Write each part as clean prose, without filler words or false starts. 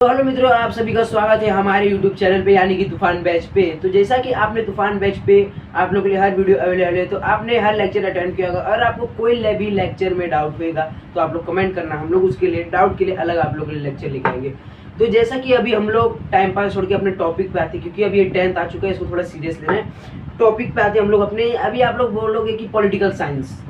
तो हेलो मित्रों, आप सभी का स्वागत है हमारे YouTube चैनल पे यानी कि तूफान बैच पे। तो जैसा कि आपने तूफान बैच पे आप लोगों के लिए हर वीडियो अवेलेबल है, तो आपने हर लेक्चर अटेंड किया होगा। और आपको कोई भी लेक्चर में डाउट होगा तो आप लोग कमेंट करना, हम लोग उसके लिए डाउट के लिए अलग आप लोगों के लिए लेक्चर लेके आएंगे। तो जैसा कि अभी हम लोग टाइम पास छोड़ के अपने टॉपिक पे आते हैं, क्योंकि अभी ये 10th आ चुका है, इसको थोड़ा सीरियस लेना है। टॉपिक पे आते हैं हम लोग अपने। अभी आप लोग बोलोगे कि पॉलिटिकल साइंस,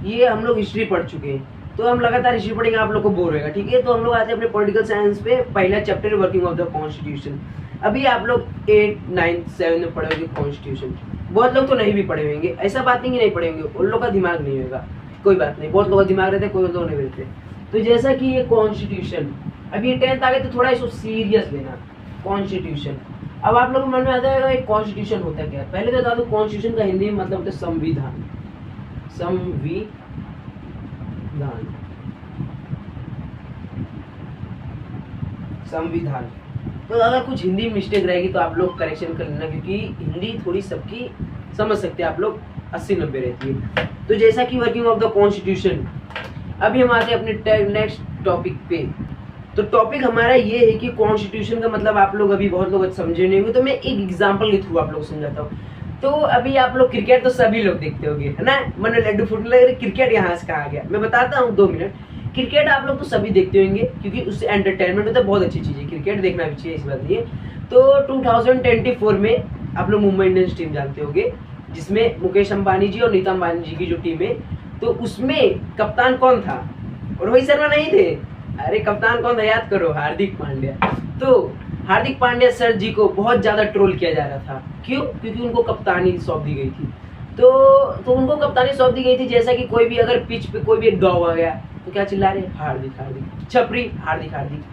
ये हम लोग हिस्ट्री पढ़ चुके हैं, तो हम लगातार हिस्ट्री पढ़ेंगे, आप लोग को बोर होगा। ठीक है, तो हम लोग आते हैं अपने पॉलिटिकल साइंस पे। पहला chapter working of the constitution. अभी आप लोग 8, 9, 7 में पढ़े होंगे कॉन्स्टिट्यूशन। बहुत लोग तो नहीं भी पढ़े होंगे, ऐसा बात नहीं कि नहीं पढ़े होंगे, उन लोग का दिमाग नहीं होगा, कोई बात नहीं। बहुत लोगों का दिमाग रहता है, कोई लोग नहीं रहते। तो जैसा कि ये कॉन्स्टिट्यूशन, अभी 10th आ गए तो थोड़ा इसको सीरियस लेना। कॉन्स्टिट्यूशन, अब आप लोग मन में आता है कॉन्स्टिट्यूशन होता क्या है। पहले तो बता दो, कॉन्स्टिट्यूशन का हिंदी में मतलब होता है संविधान। संविधान, संविधान। तो अगर कुछ हिंदी मिस्टेक रहेगी तो आप लोग करेक्शन कर लेना, क्योंकि हिंदी थोड़ी सबकी समझ सकते हैं आप लोग, 80-90 रहती है। तो जैसा कि वर्किंग ऑफ द कॉन्स्टिट्यूशन, अभी हम आते हैं अपने नेक्स्ट टॉपिक पे। तो टॉपिक हमारा ये है कि कॉन्स्टिट्यूशन का मतलब आप लोग अभी बहुत लोग समझे नहीं होंगे, तो मैं एक एग्जांपल के थ्रू आप लोग समझाता हूँ। तो अभी आप लोग क्रिकेट तो सभी लोग देखते होंगे, है ना। मैंने लड्डू फुटने लगे, क्रिकेट यहाँ से कहा गया, मैं बताता हूँ 2 मिनट। क्रिकेट आप लोग तो सभी देखते होंगे, क्योंकि उससे एंटरटेनमेंट होता है, बहुत अच्छी चीज़ है, क्रिकेट देखना भी चाहिए, इस बात नहीं है। तो 2024 में आप लोग मुंबई इंडियंस टीम जानते होंगे, जिसमें मुकेश अंबानी जी और नीता अंबानी जी की जो टीम है, तो उसमें कप्तान कौन था? रोहित शर्मा नहीं थे। अरे कप्तान कौन था, याद करो, हार्दिक पांड्या। तो हार्दिक पांड्या सर जी को बहुत ज्यादा ट्रोल किया जा रहा था। क्यों? क्योंकि उनको कप्तानी सौंप दी गई थी। तो उनको कप्तानी सौंप दी गई थी। जैसा कि कोई भी अगर पिच पे कोई भी एक डॉग आ गया तो क्या चिल्ला रहे, हार्दिक हार्दिक, छपरी हार्दिक हार्दिक।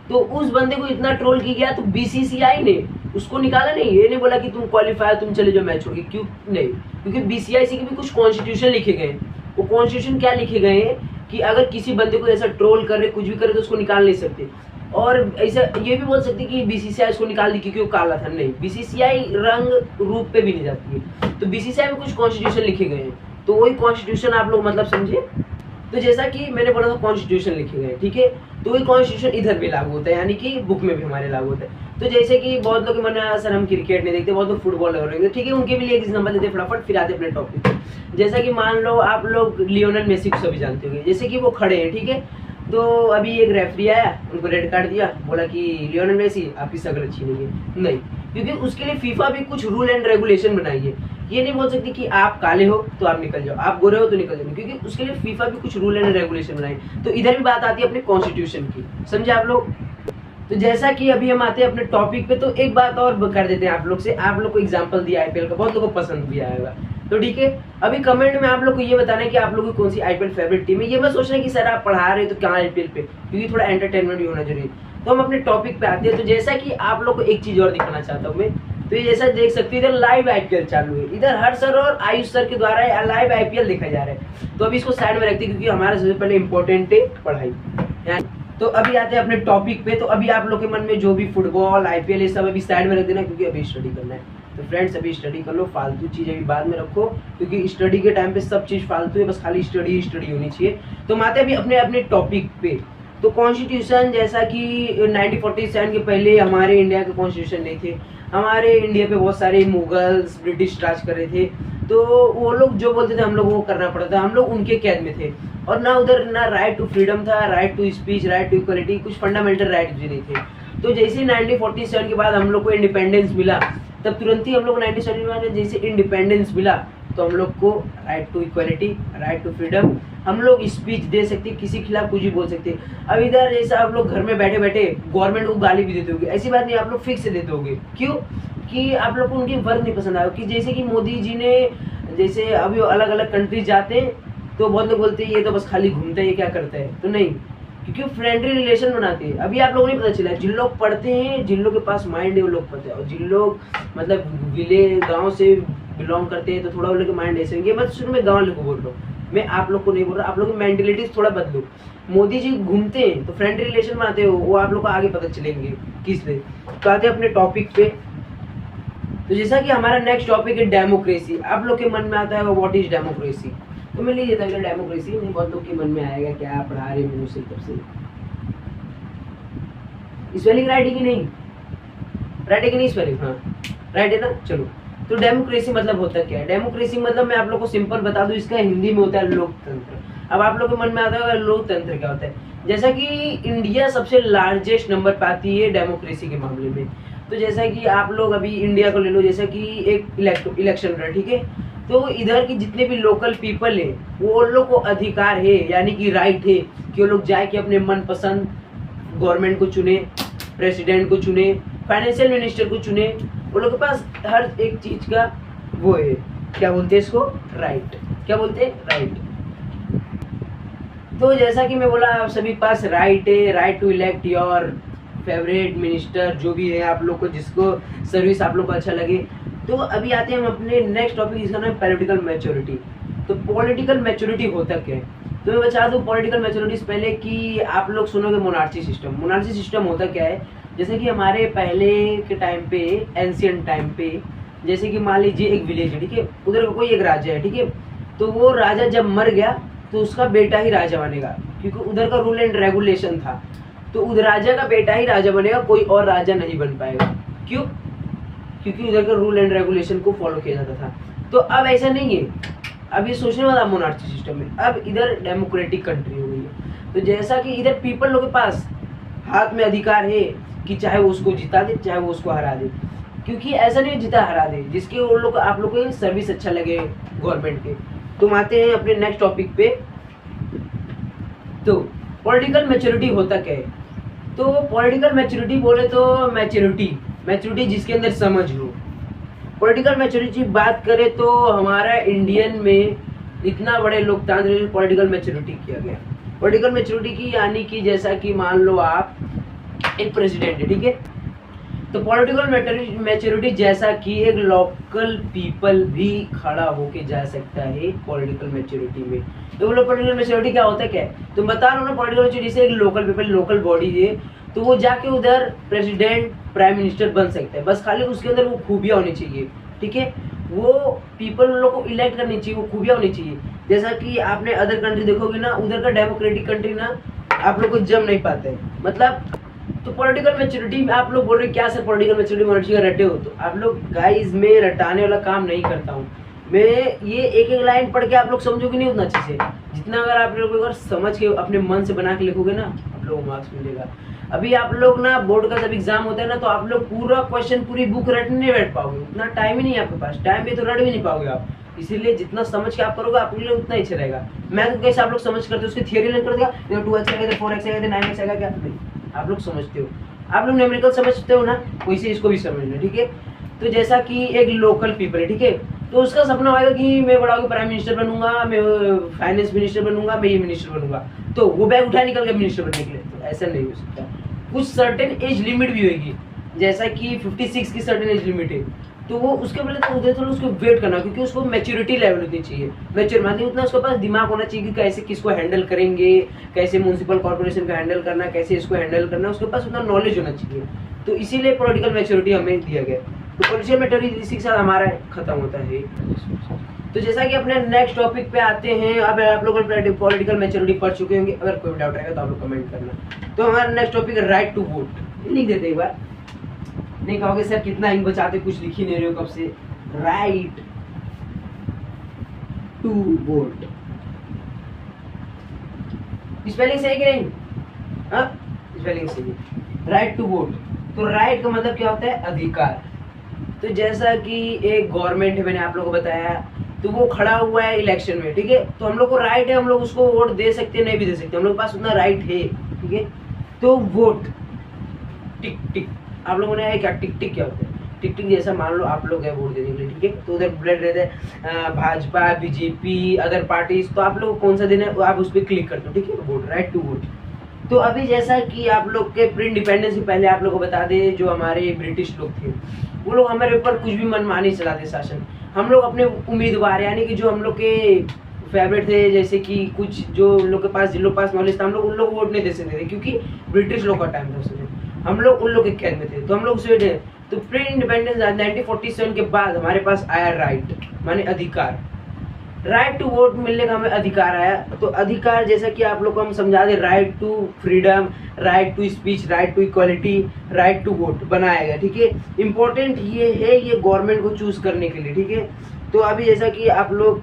तो उस बंदे को इतना ट्रोल किया गया, तो बीसीसीआई ने उसको निकाला नहीं। ये नहीं बोला कि तुम क्वालिफायर, तुम चले जाओ मैच छोड़ के। क्यों नहीं? क्योंकि बीसीसीआई के भी कुछ कॉन्स्टिट्यूशन लिखे गए। वो कॉन्स्टिट्यूशन क्या लिखे गए हैं कि अगर किसी बंदे को ऐसा ट्रोल करे, कुछ भी करे, तो उसको निकाल नहीं सकते। और ऐसा ये भी बोल सकती कि बीसीसीआई इसको निकाल दी क्योंकि वो काला था, नहीं। बीसीसीआई रंग रूप पे भी नहीं जाती है। तो बीसीसीआई में कुछ कॉन्स्टिट्यूशन लिखे गए हैं, तो वही कॉन्स्टिट्यूशन आप लोग मतलब समझे। तो जैसा कि मैंने बोला था कॉन्स्टिट्यूशन लिखे गए, ठीक है, तो वही कॉन्स्टिट्यूशन इधर भी लागू होता है, यानी कि बुक में भी हमारे लागू होता है। तो जैसे कि बहुत लोग मन सर हम क्रिकेट नहीं देखते, बहुत लोग फुटबॉल हो रहे, ठीक है, उनके भी लिए एक नंबर देते फटाफट, फिर आते अपने टॉपिक। जैसा कि मान लो आप लोग लियोनेल मेसी को सभी जानते होंगे, जैसे कि वो खड़े हैं, ठीक है, तो अभी एक रेफरी आया, उनको रेड कार्ड दिया, बोला कि लियोनेल मेसी आपकी शक्ल अच्छी नहीं है। नहीं, क्योंकि उसके लिए फीफा भी कुछ रूल एंड रेगुलेशन बनाई है। ये नहीं बोल सकती कि आप काले हो तो आप निकल जाओ, आप गोरे हो तो निकल जाओ, क्योंकि उसके लिए फीफा भी कुछ रूल एंड रेगुलेशन बनाई। तो इधर भी बात आती है अपने कॉन्स्टिट्यूशन की, समझे आप लोग। तो जैसा कि अभी हम आते हैं अपने टॉपिक पे, तो एक बात और कर देते हैं आप लोग से। आप लोग को एग्जांपल दिया आईपीएल का, बहुत लोगों को पसंद भी आएगा, तो ठीक है। अभी कमेंट में आप लोग को ये बताना है कि आप लोगों की कौन सी आईपीएल फेवरेट टीम है। ये मत सोचना कि सर आप पढ़ा रहे हो तो क्या आईपीएल पे, क्योंकि थोड़ा एंटरटेनमेंट भी होना जरूरी। तो हम अपने टॉपिक पे आते हैं। तो जैसा कि आप लोग को एक चीज और दिखाना चाहता हूँ मैं, तो ये जैसा देख सकते हो, इधर लाइव आईपीएल चालू है। इधर हर सर और आयुष सर के द्वारा लाइव आईपीएल देखा जा रहा है। तो अभी इसको साइड में रखते हैं, क्योंकि हमारा सबसे पहले इंपॉर्टेंट है पढ़ाई। तो अभी आते हैं अपने टॉपिक पे। तो अभी आप लोग के मन में जो भी फुटबॉल, आईपीएल, ये सब अभी साइड में रख देना, क्योंकि अभी स्टडी करना है। तो फ्रेंड्स अभी स्टडी कर लो, फालतू चीज़ अभी बाद में रखो, क्योंकि स्टडी के टाइम पे सब चीज़ फालतू है, बस खाली स्टडी स्टडी होनी चाहिए। तो हम आते हैं अभी अपने अपने टॉपिक पे। तो कॉन्स्टिट्यूशन, जैसा कि 1947 के पहले हमारे इंडिया के कॉन्स्टिट्यूशन नहीं थे। हमारे इंडिया पे बहुत सारे मुगल्स, ब्रिटिश राज कर रहे थे, तो वो लोग जो बोलते थे हम लोग वो करना पड़ता था, हम लोग उनके कैद में थे। और ना उधर ना राइट टू फ्रीडम था, right to speech, right to equality, कुछ फंडामेंटल राइट भी नहीं थे। तो जैसे 1947 के बाद हम लोग को इंडिपेंडेंस मिला, तब तुरंत ही हम लोग 1947 में जैसे इंडिपेंडेंस मिला, तो हम लोग को right to equality, right to freedom, हम लोग स्पीच दे सकते, किसी के खिलाफ कुछ भी बोल सकते। अब इधर जैसा आप लोग घर में बैठे बैठे गवर्नमेंट को गाली भी देते होगे, ऐसी बात नहीं, आप लोग फिक्स से देते होगे। क्यों? कि आप लोग को उनकी वर्क नहीं पसंद आया। कि जैसे कि मोदी जी ने, जैसे अभी अलग अलग कंट्रीज जाते हैं, तो बहुत लोग बोलते हैं ये तो बस खाली घूमता है, ये क्या करता है। तो नहीं, क्योंकि फ्रेंडली रिलेशन बनाते हैं। अभी आप लोगों को नहीं पता चला, जिन लोग पढ़ते हैं, जिन लोग के पास माइंड है वो लोग पढ़ते हैं, और जिन लोग मतलब विलेज गांव से बिलोंग करते हैं, तो थोड़ा उन लोग के माइंड ऐसे होंगे। मैं शुरू में गाँव लोग को बोल रहा हूँ, मैं आप लोग को नहीं बोल रहा। आप लोग की मेंटेलिटी थोड़ा बदलो। मोदी जी घूमते हैं तो फ्रेंडली रिलेशन बनाते हो, वो आप लोग को आगे पता चलेंगे किस लिए। तो आते हैं अपने टॉपिक पे। तो जैसा कि हमारा नेक्स्ट टॉपिक है डेमोक्रेसी। आप लोग के मन में आता है व्हाट इज डेमोक्रेसी। तो मैं लीजिए था डेमोक्रेसी, नहीं बहुत लोग के मन में आएगा क्या पढ़ा रहे मुझे से तब से। स्पेलिंग राइट है कि नहीं, राइट है कि नहीं स्पेलिंग, हाँ राइट है ना। चलो, तो डेमोक्रेसी मतलब होता क्या है? डेमोक्रेसी मतलब मैं आप लोग को सिंपल बता दूं, इसका हिंदी में होता है लोकतंत्र। अब आप लोग के मन में आता होगा लोकतंत्र क्या होता है। जैसा कि इंडिया सबसे लार्जेस्ट नंबर पाती है डेमोक्रेसी के मामले में, तो जैसा कि आप लोग अभी इंडिया को ले लो, जैसा कि एक इलेक्शन रहा, ठीक है, तो इधर की जितने भी लोकल पीपल है वो उन लोग को अधिकार है, यानी कि राइट है कि वो लोग जाए कि अपने मनपसंद गवर्नमेंट को चुने, प्रेसिडेंट को चुने, फाइनेंशियल मिनिस्टर को चुने। वो लोग के पास हर एक चीज का वो है, क्या बोलते हैं इसको, राइट। क्या बोलते हैं, राइट। तो जैसा कि मैं बोला, आप सभी पास राइट है, right to elect your favourite minister, जो भी है आप लोग को, जिसको सर्विस आप लोग को अच्छा लगे। तो अभी आते हैं हम अपने नेक्स्ट टॉपिक, जिसका नाम है पॉलिटिकल मैच्योरिटी। तो पॉलिटिकल मैच्योरिटी होता क्या है, तो मैं बता दूं पॉलिटिकल मैच्योरिटी से पहले कि आप लोग सुनोगे मोनार्ची सिस्टम। मोनार्ची सिस्टम होता क्या है, जैसे कि हमारे पहले के टाइम पे, एंशियंट टाइम पे, जैसे कि मान लीजिए एक विलेज है, ठीक है, उधर का कोई एक राजा है, ठीक है, तो वो राजा जब मर गया तो उसका बेटा ही राजा बनेगा, क्योंकि उधर का रूल एंड रेगुलेशन था। तो उधर राजा का बेटा ही राजा बनेगा, कोई और राजा नहीं बन पाएगा। क्यों? क्योंकि उधर का रूल एंड रेगुलेशन को फॉलो किया जाता था। तो अब ऐसा नहीं है, अब ये सोचने वाला मोनार्ची सिस्टम में, अब इधर डेमोक्रेटिक कंट्री हो गई है। तो जैसा कि इधर पीपल लोग के पास हाथ में अधिकार है कि चाहे वो उसको जिता दे, चाहे वो उसको हरा दे, क्योंकि ऐसा नहीं जिता हरा दे, जिसके वो लोग आप लोग को सर्विस अच्छा लगे गवर्नमेंट के। तो हम आते हैं अपने नेक्स्ट टॉपिक पे। तो पॉलिटिकल मैच्योरिटी होता क्या है, तो पॉलिटिकल मैच्योरिटी बोले तो मैच्योरिटी जिसके अंदर समझ हो। पॉलिटिकल मैच्योरिटी बात करें तो हमारा इंडियन में इतना बड़े लोकतांत्रिक पॉलिटिकल मैच्योरिटी किया गया। पॉलिटिकल मैच्योरिटी की यानी कि जैसा कि मान लो आप एक प्रेसिडेंट है, ठीक है, तो पॉलिटिकल मैच्योरिटी जैसा कि एक लोकल पीपल भी खड़ा होके जा सकता है पॉलिटिकल मैच्योरिटी में। तो बोलो पॉलिटिकल मैच्योरिटी क्या होता है, क्या है, तुम बता रहे हो ना, पॉलिटिकल मैच्योरिटी से एक लोकल पीपल, लोकल बॉडी है, तो वो जाके उधर प्रेसिडेंट, प्राइम मिनिस्टर बन सकता है, बस खाली उसके अंदर वो खूबियाँ होनी चाहिए, ठीक है, वो पीपल उन लोग को इलेक्ट करनी चाहिए, वो खूबियाँ होनी चाहिए। जैसा कि आपने अदर कंट्री देखोगे ना, उधर का डेमोक्रेटिक कंट्री ना आप लोग को जम नहीं पाते हैं, मतलब। तो पॉलिटिकल मैच्योरिटी में आप लोग बोल रहे क्या सर पॉलिटिकल मैच्योरिटी का रटे हो, तो आप लोग गाइस, मैं रटाने वाला काम नहीं करता हूँ, मैं ये एक एक लाइन पढ़ के आप लोग समझोगे नहीं उतना अच्छे से, जितना अगर आप लोग अगर समझ के अपने मन से बना के लिखोगे ना, आप लोग मार्क्स मिलेगा। अभी आप लोग ना बोर्ड का जब एग्जाम होता है ना, तो आप लोग पूरा क्वेश्चन, पूरी बुक रटने नहीं बैठ पाओगे, उतना टाइम ही नहीं है आपके पास, टाइम पे तो रट भी नहीं पाओगे आप, इसीलिए जितना समझ के आप करोगे आपके लिए उतना ही अच्छा रहेगा। मैथ कैसे आप लोग समझ करते हो, उसकी थियरी लर्न कर देगा, 2x आएगा, 4x आएगा, 9x आएगा, क्या नहीं, आप लोग समझते हो, आप लोग न्यूमेरिकल समझते हो ना, वैसे इसको भी समझना, ठीक है। तो जैसा कि एक लोकल पीपल है, ठीक है, तो उसका सपना होगा कि मैं बड़ा होकर प्राइम मिनिस्टर बनूंगा, मैं फाइनेंस मिनिस्टर बनूंगा, मैं ये मिनिस्टर बनूंगा, तो वो बैग उठा निकल के मिनिस्टर बनने के लिए, तो ऐसा नहीं हो सकता। कुछ सर्टेन एज लिमिट भी होगी, जैसा कि 56 की सर्टेन एज लिमिट है, तो वो उसके पहले तो उधर थोड़ा उसको वेट करना, क्योंकि उसको मैच्योरिटी लेवल होनी चाहिए, मैच्योर मतलब उतना उसके पास दिमाग होना चाहिए कि कैसे किसको हैंडल करेंगे, कैसे म्यूनसिपल कॉर्पोरेशन का हैंडल करना, कैसे इसको हैंडल करना, उसके पास उतना नॉलेज होना चाहिए। तो इसीलिए पॉलिटिकल मैच्योरिटी हमें दिया गया। तो पॉलिटिकल मैच्योरिटी इसी के साथ हमारा खत्म होता है। तो जैसा कि अपने नेक्स्ट टॉपिक पे आते हैं, अब आप लोग पॉलिटिकल मैच्योरिटी पढ़ चुके होंगे, अगर कोई डाउट रहेगा तो आप लोग कमेंट करना। तो हमारा नेक्स्ट टॉपिक है राइट टू वोट। लिख देते एक बार, नहीं कहोगे सर कितना इंक बचाते, कुछ लिख ही नहीं रहे हो कब से। राइट टू वोट, स्पेलिंग सही कि नहीं, हाँ स्पेलिंग सही। राइट टू वोट, तो राइट का मतलब क्या होता है, अधिकार। तो जैसा कि एक गवर्नमेंट है, मैंने आप लोगों को बताया, तो वो खड़ा हुआ है इलेक्शन में, ठीक है, तो हम लोग को राइट है, हम लोग उसको वोट दे सकते हैं, नहीं भी दे सकते, हम लोग के पास उतना राइट है, ठीक है। तो वोट, टिक टिक, आप लोगों ने क्या टिक टिक क्या होता है, टिक टिक जैसा मान लो आप लोग है वोट देने के लिए, ठीक है, तो उधर बुलेट रहते हैं भाजपा, बीजेपी, अदर पार्टीज, तो आप लोग कौन सा देना है आप उस पर क्लिक करते हो, ठीक है, वोट, राइट टू वोट। तो अभी जैसा कि आप लोग के प्री इंडिपेंडेंस से पहले आप लोग को बता दे, जो हमारे ब्रिटिश लोग थे, वो लोग हमारे ऊपर कुछ भी मनमानी चलाते शासन। हम लोग अपने उम्मीदवार, यानी कि जो हम लोग के फेवरेट थे, जैसे कि कुछ जो लोग के पास, जिन लोग के पास नॉलेज था, हम लोग उन लोग वोट नहीं दे सकते थे, क्योंकि ब्रिटिश लोग का टाइम था उस समय, हम लोग उन लोग के कैद में थे, तो हम लोग उसे। तो प्री इंडिपेंडेंस 1947 के बाद हमारे पास आया राइट, माने अधिकार। राइट टू वोट मिलने का हमें अधिकार आया। तो अधिकार जैसा कि आप लोग को हम समझा दे, right to freedom, right to speech, right to equality, right to vote बनाया गया। ठीक है, इंपॉर्टेंट ये है ये गवर्नमेंट को चूज करने के लिए। ठीक है, तो अभी जैसा कि आप लोग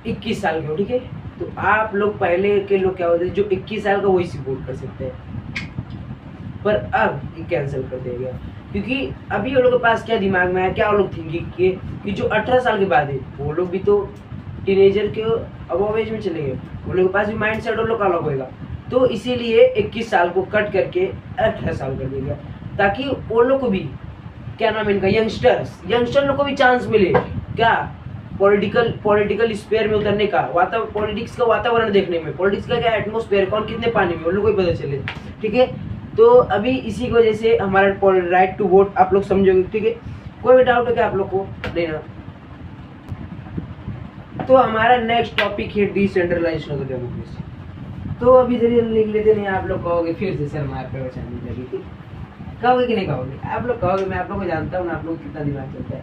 21 साल के हो, ठीक है, तो आप लोग पहले के लोग क्या होते हैं, जो 21 साल का वही से वोट कर सकते हैं, पर अब ये कैंसिल कर दिया गया क्योंकि अभी वो लोग के पास क्या दिमाग में है, क्या वो लोग थिंकिंग किए कि जो 18 साल के बाद है वो लोग भी तो टीनेजर के अबव एज में चले गए, वो लोग के पास भी माइंड सेट वो लोग का अलग होगा। तो इसीलिए 21 साल को कट करके 18 साल कर दिया गया ताकि वो लोग को भी, क्या नाम है इनका, यंगस्टर लोग को भी चांस मिले, क्या पॉलिटिकल स्फीयर में उतरने का, पॉलिटिक्स का वातावरण देखने में, पॉलिटिक्स का क्या एटमोस्फेयर, कौन कितने पानी में, उन लोग को भी पता चले। ठीक है, तो अभी इसी की वजह से हमारा राइट टू वोट आप लोग समझोगे। ठीक है, कोई भी डाउट है क्या आप लोग को देना? तो हमारा नेक्स्ट टॉपिक है डिसेंट्रलाइजेशन ऑफ डेमोक्रेसी। तो अभी धीरे लिख लेते नहीं, आप लोग कहोगे फिर से सर मार पे बचाने लगी, कहोगे कि नहीं कहोगे? आप लोग कहोगे, मैं आप लोग को जानता हूँ ना, आप लोग कितना दिमाग चलता है।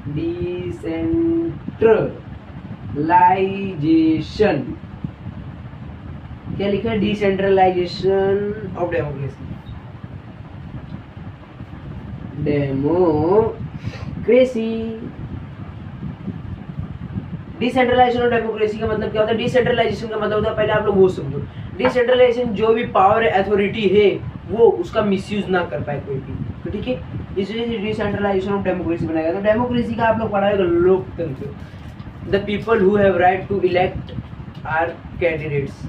डिसेंट्रलाइजेशन क्या लिखा है? Decentralisation of democracy. Decentralisation of democracy का मतलब क्या होता है? डिसेंट्रलाइजेशन का मतलब होता है, पहले आप लोग वो समझो, डिसेंट्रलाइजेशन जो भी पावर अथॉरिटी है वो उसका मिसयूज ना कर पाए कोई भी। तो ठीक है, इसलिए डिसेंट्रलाइजेशन ऑफ डेमोक्रेसी बनाया गया। तो डेमोक्रेसी का आप लोग पढ़ाएगा लोकतंत्र, the people who have right to elect our candidates.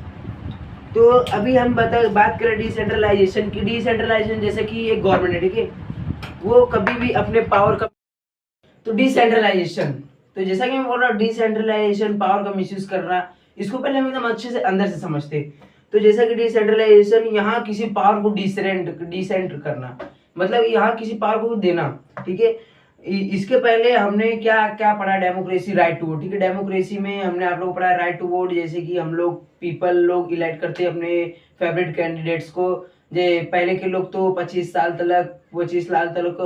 तो अभी हम बात करें डिसेंट्रलाइजेशन की। डिसेंट्रलाइजेशन जैसे कि एक गवर्नमेंट है, ठीक है, वो कभी भी अपने पावर का, तो डिसेंट्रलाइजेशन, तो जैसा कि मैं बोल रहा हूँ डिसेंट्रलाइजेशन पावर का मिसयूज करना, इसको पहले हम एकदम अच्छे से अंदर से समझते। तो जैसा कि डिसेंट्रलाइजेशन, यहाँ किसी पावर को डिसेंट करना, मतलब यहाँ किसी पावर को देना। ठीक है, इसके पहले हमने क्या क्या पढ़ा? Democracy, right to vote. ठीक है, डेमोक्रेसी में हमने आप लोग पढ़ा राइट टू वोट, जैसे कि हम लोग पीपल लोग इलेक्ट करते हैं अपने फेवरेट कैंडिडेट्स को। जे पहले के लोग तो 25 साल तक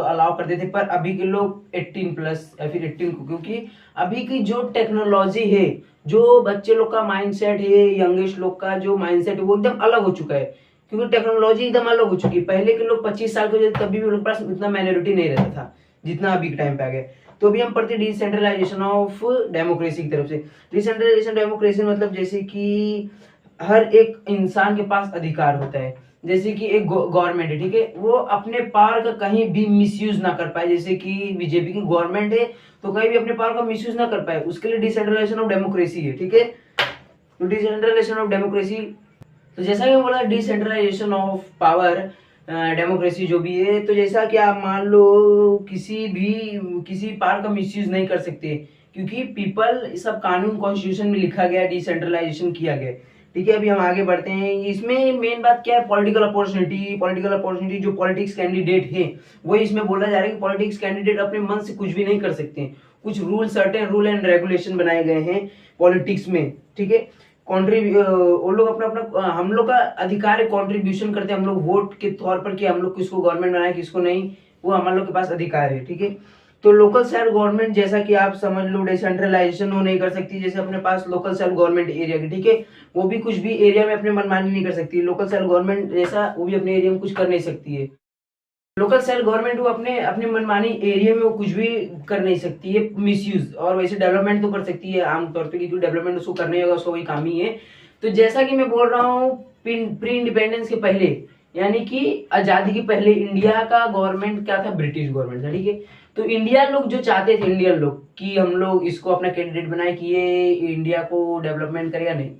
अलाउ करते थे, पर अभी के लोग 18 प्लस या फिर 18 को, क्योंकि अभी की जो टेक्नोलॉजी है, जो बच्चे लोग का माइंडसेट है, यंगेस्ट लोग का जो माइंडसेट है वो एकदम अलग हो चुका है, क्योंकि टेक्नोलॉजी एकदम अलग हो चुकी है। पहले के लोग 25 साल के तभी भी उनके पास इतना माइनॉरिटी नहीं रहता था जितना अभी के टाइम पे आ गया। तो अभी हम पढ़ते डिसेंट्रलाइजेशन ऑफ डेमोक्रेसी की तरफ से। डिसेंट्रलाइजेशन डेमोक्रेसी मतलब जैसे कि हर एक इंसान के पास अधिकार होता है, जैसे कि एक गवर्नमेंट है, ठीक है, वो अपने पावर का कहीं भी मिसयूज ना कर पाए। जैसे कि बीजेपी की गवर्नमेंट है तो कहीं भी अपने पावर का मिसयूज ना कर पाए, उसके लिए डिसेंट्रलाइजेशन ऑफ डेमोक्रेसी है। ठीक है, तो डिसेंट्रलाइजेशन ऑफ डेमोक्रेसी, तो जैसा कि बोला डिसेंट्रलाइजेशन ऑफ पावर डेमोक्रेसी जो भी है, तो जैसा कि आप मान लो किसी पावर का मिसयूज नहीं कर सकते, क्योंकि पीपल सब कानून कॉन्स्टिट्यूशन में लिखा गया, डिसेंट्रलाइजेशन किया गया। ठीक है, अभी हम आगे बढ़ते हैं। इसमें मेन बात क्या है? पॉलिटिकल अपॉर्चुनिटी जो पॉलिटिक्स कैंडिडेट है, वो इसमें बोला जा रहा है कि पॉलिटिक्स कैंडिडेट अपने मन से कुछ भी नहीं कर सकते। कुछ सर्टेन रूल एंड रेगुलेशन बनाए गए हैं पॉलिटिक्स में। ठीक है, वो लोग अपना हम लोग का अधिकार है, कॉन्ट्रीब्यूशन करते हैं हम लोग वोट के तौर पर कि हम लोग किसको गवर्नमेंट बनाए किसको नहीं, वो हम लोग के पास अधिकार है। ठीक है, तो लोकल सेल्फ गवर्नमेंट जैसा कि आप समझ लो डिसेंट्रलाइजेशन वो नहीं कर सकती, जैसे अपने पास लोकल सेल्फ गवर्नमेंट एरिया की, ठीक है, वो भी कुछ भी एरिया में अपने मनमानी नहीं कर सकती। लोकल सेल्फ गवर्नमेंट जैसा वो भी अपने एरिया में कुछ कर नहीं सकती है। लोकल सेल्फ गवर्नमेंट वो अपने मनमानी एरिया में वो कुछ भी कर नहीं सकती है मिसयूज, और वैसे डेवलपमेंट तो कर सकती है आमतौर पे, क्योंकि डेवलपमेंट उसको करने होगा, उसको वही काम ही है। तो जैसा कि मैं बोल रहा हूँ, प्री इंडिपेंडेंस के पहले, यानी कि आजादी के पहले इंडिया का गवर्नमेंट क्या था? ब्रिटिश गवर्नमेंट था। ठीक है, तो इंडिया लोग जो चाहते थे, इंडियन लोग, कि हम लोग इसको अपना कैंडिडेट बनाए कि ये इंडिया को डेवलपमेंट करेगा, नहीं,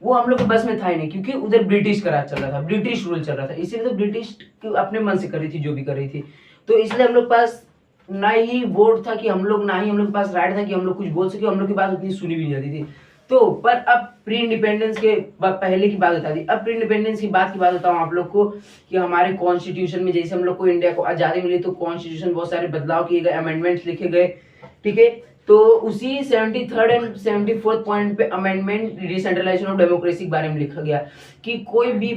वो हम लोग के बस में था ही नहीं, क्योंकि उधर ब्रिटिश का राज चल रहा था, ब्रिटिश रूल चल रहा था, इसीलिए तो ब्रिटिश अपने मन से कर रही थी जो भी कर रही थी। तो इसलिए हम लोग पास ना ही वोट था कि हम लोग, ना ही हम लोग के पास राइट था कि हम लोग कुछ बोल सके, हम लोग की बात उतनी सुनी भी नहीं जाती थी। तो पर अब प्री इंडिपेंडेंस के पहले की बात बता दी, अब प्री इंडिपेंडेंस की बात बताऊं आप लोग को कि हमारे कॉन्स्टिट्यूशन में जैसे हम लोग को इंडिया को आजादी मिली, तो कॉन्स्टिट्यूशन बहुत सारे बदलाव किए गए, अमेंडमेंट्स लिखे गए। ठीक है, तो उसी 73rd एंड 74th पॉइंट पे अमेंडमेंट डिसेंट्रलाइजेशन ऑफ डेमोक्रेसी के बारे में लिखा गया कि कोई भी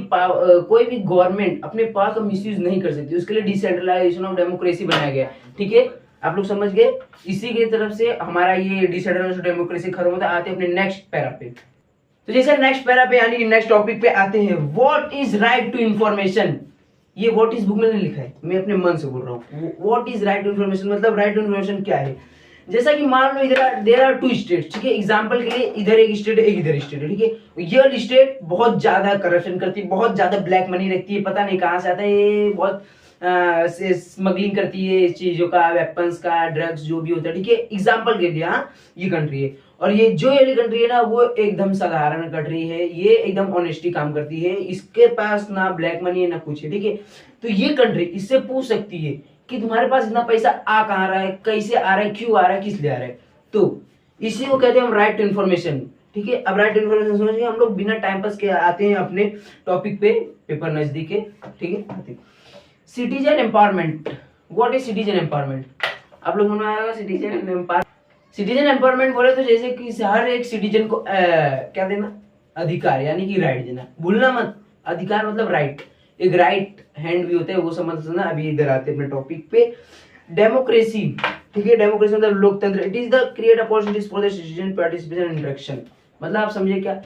गवर्नमेंट अपने पावर का मिसयूज नहीं कर सकती, उसके लिए डिसेंट्रलाइजेशन ऑफ डेमोक्रेसी बनाया गया। ठीक है, आप लोग समझ गए। इसी की तरफ से हमारा ये डिसेंट्रलाइज्ड डेमोक्रेसी खत्म होता है। आते हैं अपने नेक्स्ट पैरा पे। तो जैसे नेक्स्ट पैरा पे यानी कि नेक्स्ट टॉपिक पे आते हैं, what is right to information. ये व्हाट इज बुक में नहीं लिखा है, मैं अपने मन से बोल रहा हूँ। What is right to information मतलब राइट टू इंफॉर्मेशन क्या है। जैसा कि मान लो इधर देयर आर टू स्टेट्स, ठीक है। एग्जांपल के लिए इधर एक स्टेट है, एक इधर स्टेट है, ठीक है। ये स्टेट बहुत ज्यादा करप्शन करती है, बहुत ज्यादा ब्लैक मनी रखती है, पता नहीं कहाँ से आता है ये, बहुत स्मगलिंग करती है इस चीजों का, वेपन्स का, ड्रग्स जो भी होता है, ठीक है। एग्जांपल के लिए हाँ ये कंट्री है। और ये जो वाली कंट्री है ना वो एकदम साधारण कंट्री है, ये एकदम ऑनेस्टी काम करती है, इसके पास ना ब्लैक मनी है ना कुछ है, ठीक है। तो ये कंट्री इससे पूछ सकती है कि तुम्हारे पास इतना पैसा आ कहाँ रहा है, कैसे आ रहा है, क्यों आ रहा है, किस लिए आ रहा है। तो इसी को कहते हैं हम राइट टू इन्फॉर्मेशन, ठीक है। अब राइट टू इन्फॉर्मेशन समझिए, हम लोग बिना टाइम पास के आते हैं अपने टॉपिक पे, पेपर नजदीक है, ठीक है। आते citizen empowerment. What is citizen empowerment. आप लोग सुना होगा सिटीजन एम्पावरमेंट। सिटीजन एम्पावरमेंट बोले तो जैसे कि हर एक सिटीजन को क्या देना, अधिकार यानी कि राइट देना, भूलना मत। अधिकार मतलब राइट, एक राइट हैंड भी होता है, वो समझना। अभी इधर आते हैं अपने टॉपिक पे, डेमोक्रेसी, ठीक है। डेमोक्रेसी मतलब लोकतंत्र। It is the create opportunities for the citizen participation interaction. मतलब आप समझे क्या,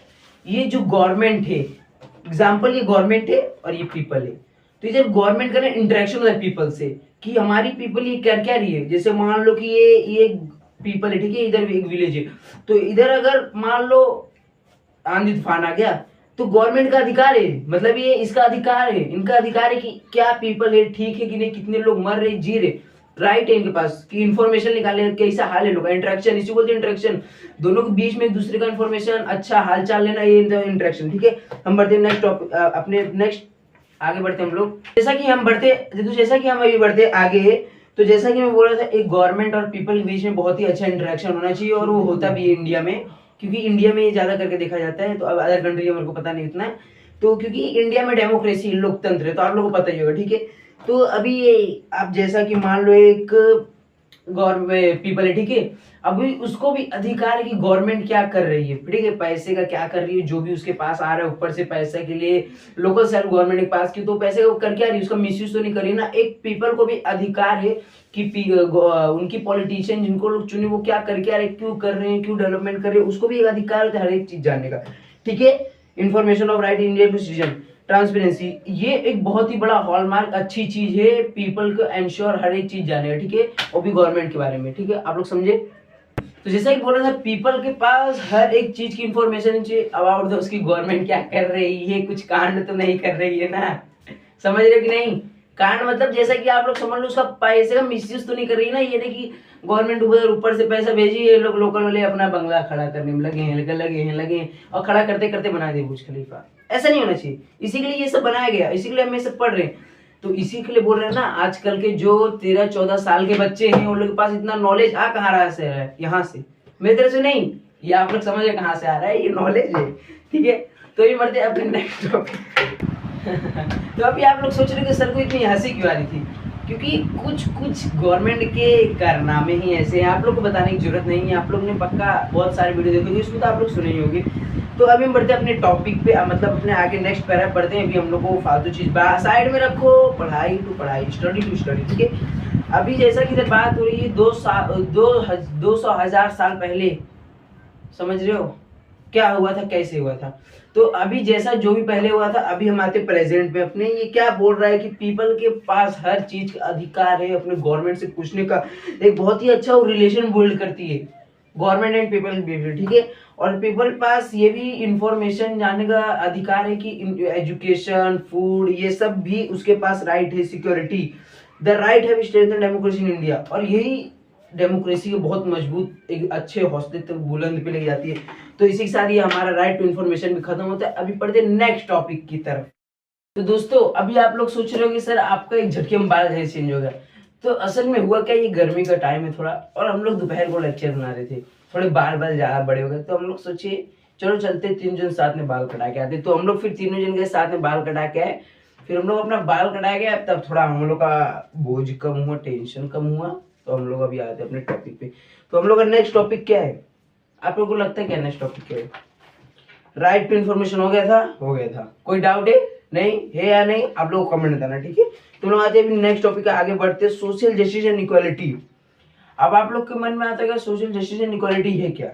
ये जो गवर्नमेंट है, एग्जाम्पल ये गवर्नमेंट है और ये पीपल है। तो जब गवर्नमेंट का इंटरेक्शन होता है पीपल से कि हमारी पीपल ये क्या क्या रही है। जैसे मान लो कि ये पीपल है, ठीक है। इधर एक विलेज है, तो इधर अगर मान लो आंधी तूफान आ गया तो गवर्नमेंट का अधिकार है, मतलब ये इसका अधिकार है, इनका अधिकार है कि क्या पीपल है ठीक है कि नहीं, कितने लोग मर रहे जी रहे, राइट है इनके पास कि इन्फॉर्मेशन निकाले कैसा हाल है लोग। इंटरेक्शन इसी बोलते हैं, इंटरेक्शन दोनों के बीच में एक दूसरे का इन्फॉर्मेशन, अच्छा हाल चाल लेना, ये इंटरेक्शन, ठीक है। हम बढ़ते हैं नेक्स्ट टॉपिक, अपने नेक्स्ट आगे बढ़ते हैं हम लोग। जैसा कि हम अभी बढ़ते आगे, तो जैसा कि मैं बोल रहा था, एक गवर्नमेंट और पीपल के बीच में बहुत ही अच्छा इंटरेक्शन होना चाहिए, और वो होता भी है इंडिया में, क्योंकि इंडिया में ये ज्यादा करके देखा जाता है। तो अब अदर कंट्री में मेरे को पता नहीं उतना है। तो क्योंकि इंडिया में डेमोक्रेसी लोकतंत्र है, तो आप लोगों को पता ही होगा, ठीक है। तो अभी ये आप जैसा कि मान लो एक गवर्नमेंट पीपल है, ठीक है। अभी उसको भी अधिकार है कि गवर्नमेंट क्या कर रही है, ठीक है, पैसे का क्या कर रही है, जो भी उसके पास आ रहा है ऊपर से पैसे के लिए, लोकल सेल्फ गवर्नमेंट के पास की, तो पैसे को कर क्या रही है, उसका मिसयूज तो नहीं कर रही ना। एक पीपल को भी अधिकार है कि उनकी पॉलिटिशियन जिनको लोग चुने वो क्या करके आ रहे, क्यों कर रहे हैं, क्यों डेवलपमेंट कर रहे हैं, उसको भी एक अधिकार होता है हर एक चीज जानने का, ठीक है। Information of right Indian to citizen, transparency, ये एक बहुत ही बड़ा हॉलमार्क अच्छी चीज है, पीपल को एंश्योर हर एक चीज जानेगा, ठीक है, वो भी गवर्नमेंट के बारे में, ठीक है। आप लोग समझे। तो जैसा कि बोला था, पीपल के पास हर एक चीज की इंफॉर्मेशन चाहिए अबाउट उसकी गवर्नमेंट क्या कर रही है, कुछ कांड तो नहीं कर रही है ना, समझ रहे हो कि नहीं। कांड मतलब जैसा कि आप लोग समझ लो उसका पैसे का मिसयूज तो नहीं कर रही ना, ये नहीं कि गवर्नमेंट ऊपर से पैसा भेजी, ये लोग लोकल वाले अपना बंगला खड़ा करने में लगे हैं और खड़ा करते करते बना दे बुर्ज खलीफा। ऐसा नहीं होना चाहिए, इसी के लिए ये सब बनाया गया, इसी के लिए हम ये सब पढ़ रहे हैं। तो इसी के लिए बोल रहे हैं ना, आजकल के जो 13-14 साल के बच्चे हैं उन लोग के पास इतना नॉलेज आ कहाँ रहा है, यहाँ से, मेरी तरफ से नहीं, ये आप लोग समझे कहाँ से आ रहा है, ये नॉलेज है, ठीक है। तो ये बढ़ते अपने नेक्स्ट टॉपिक। तो अभी आप लोग सोच रहे हो कि सर को इतनी हंसी क्यों आ रही थी, क्योंकि कुछ गवर्नमेंट के कारनामे ही ऐसे हैं, आप लोग को बताने की जरूरत नहीं है, आप लोग ने पक्का बहुत सारे वीडियो देखोगे, इसमें तो आप लोग सुने ही होंगे। तो अभी हम बढ़ते हैं अपने टॉपिक पे, मतलब अपने आगे नेक्स्ट पैरा पढ़ते हैं। अभी हम लोग को फालतू चीज साइड में रखो, पढ़ाई टू पढ़ाई, स्टडी टू स्टडी, ठीक है। अभी जैसा कि इधर बात हो रही है 200,000 साल पहले, समझ रहे हो क्या हुआ था, कैसे हुआ था। तो अभी जैसा जो भी पहले हुआ था, अभी हम आते प्रेजेंट में अपने। ये क्या बोल रहा है कि पीपल के पास हर चीज का अधिकार है अपने गवर्नमेंट से पूछने का, एक बहुत ही अच्छा रिलेशन बिल्ड करती है गवर्नमेंट एंड पीपल, ठीक है। और पीपल पास ये भी इंफॉर्मेशन जानने का अधिकार है कि एजुकेशन, फूड, ये सब भी उसके पास राइट है। Security, the right have strengthen democracy in India, और यही डेमोक्रेसी को बहुत मजबूत एक अच्छे हौसले तक बुलंद पे ले जाती है। तो इसी के साथ ये हमारा राइट टू इन्फॉर्मेशन भी खत्म होता है। अभी पढ़ते हैं नेक्स्ट टॉपिक की तरफ। तो दोस्तों अभी आप लोग सोच रहे हो कि सर आपका एक झटके में बाल कैसे चेंज हो गया। तो असल में हुआ क्या, ये गर्मी का टाइम है थोड़ा, और हम लोग दोपहर को लेक्चर बना रहे थे, थोड़े बाल ज्यादा बड़े हो गए, तो हम लोग सोचे चलो चलते 3 जन साथ में बाल कटा के आते। तो हम लोग फिर तीनों जन के साथ में बाल कटा के आए, फिर हम लोग अपना बाल कटा गया, तब थोड़ा हम लोग का बोझ कम हुआ, टेंशन कम हुआ। तो हम लोग अभी आते हैं अपने टॉपिक पे। तो हम लोग का नेक्स्ट टॉपिक क्या है, आप लोगों को लगता है क्या नेक्स्ट टॉपिक क्या है। राइट टू इन्फॉर्मेशन हो गया था, कोई डाउट है नहीं है या नहीं, आप लोग कमेंट बताना, ठीक है। तो लोग आते हैं नेक्स्ट टॉपिक आगे बढ़ते हैं, सोशल जस्टिस एंड इक्वालिटी। अब आप लोग के मन में आता है कि सोशल जस्टिस एंड इक्वालिटी है क्या,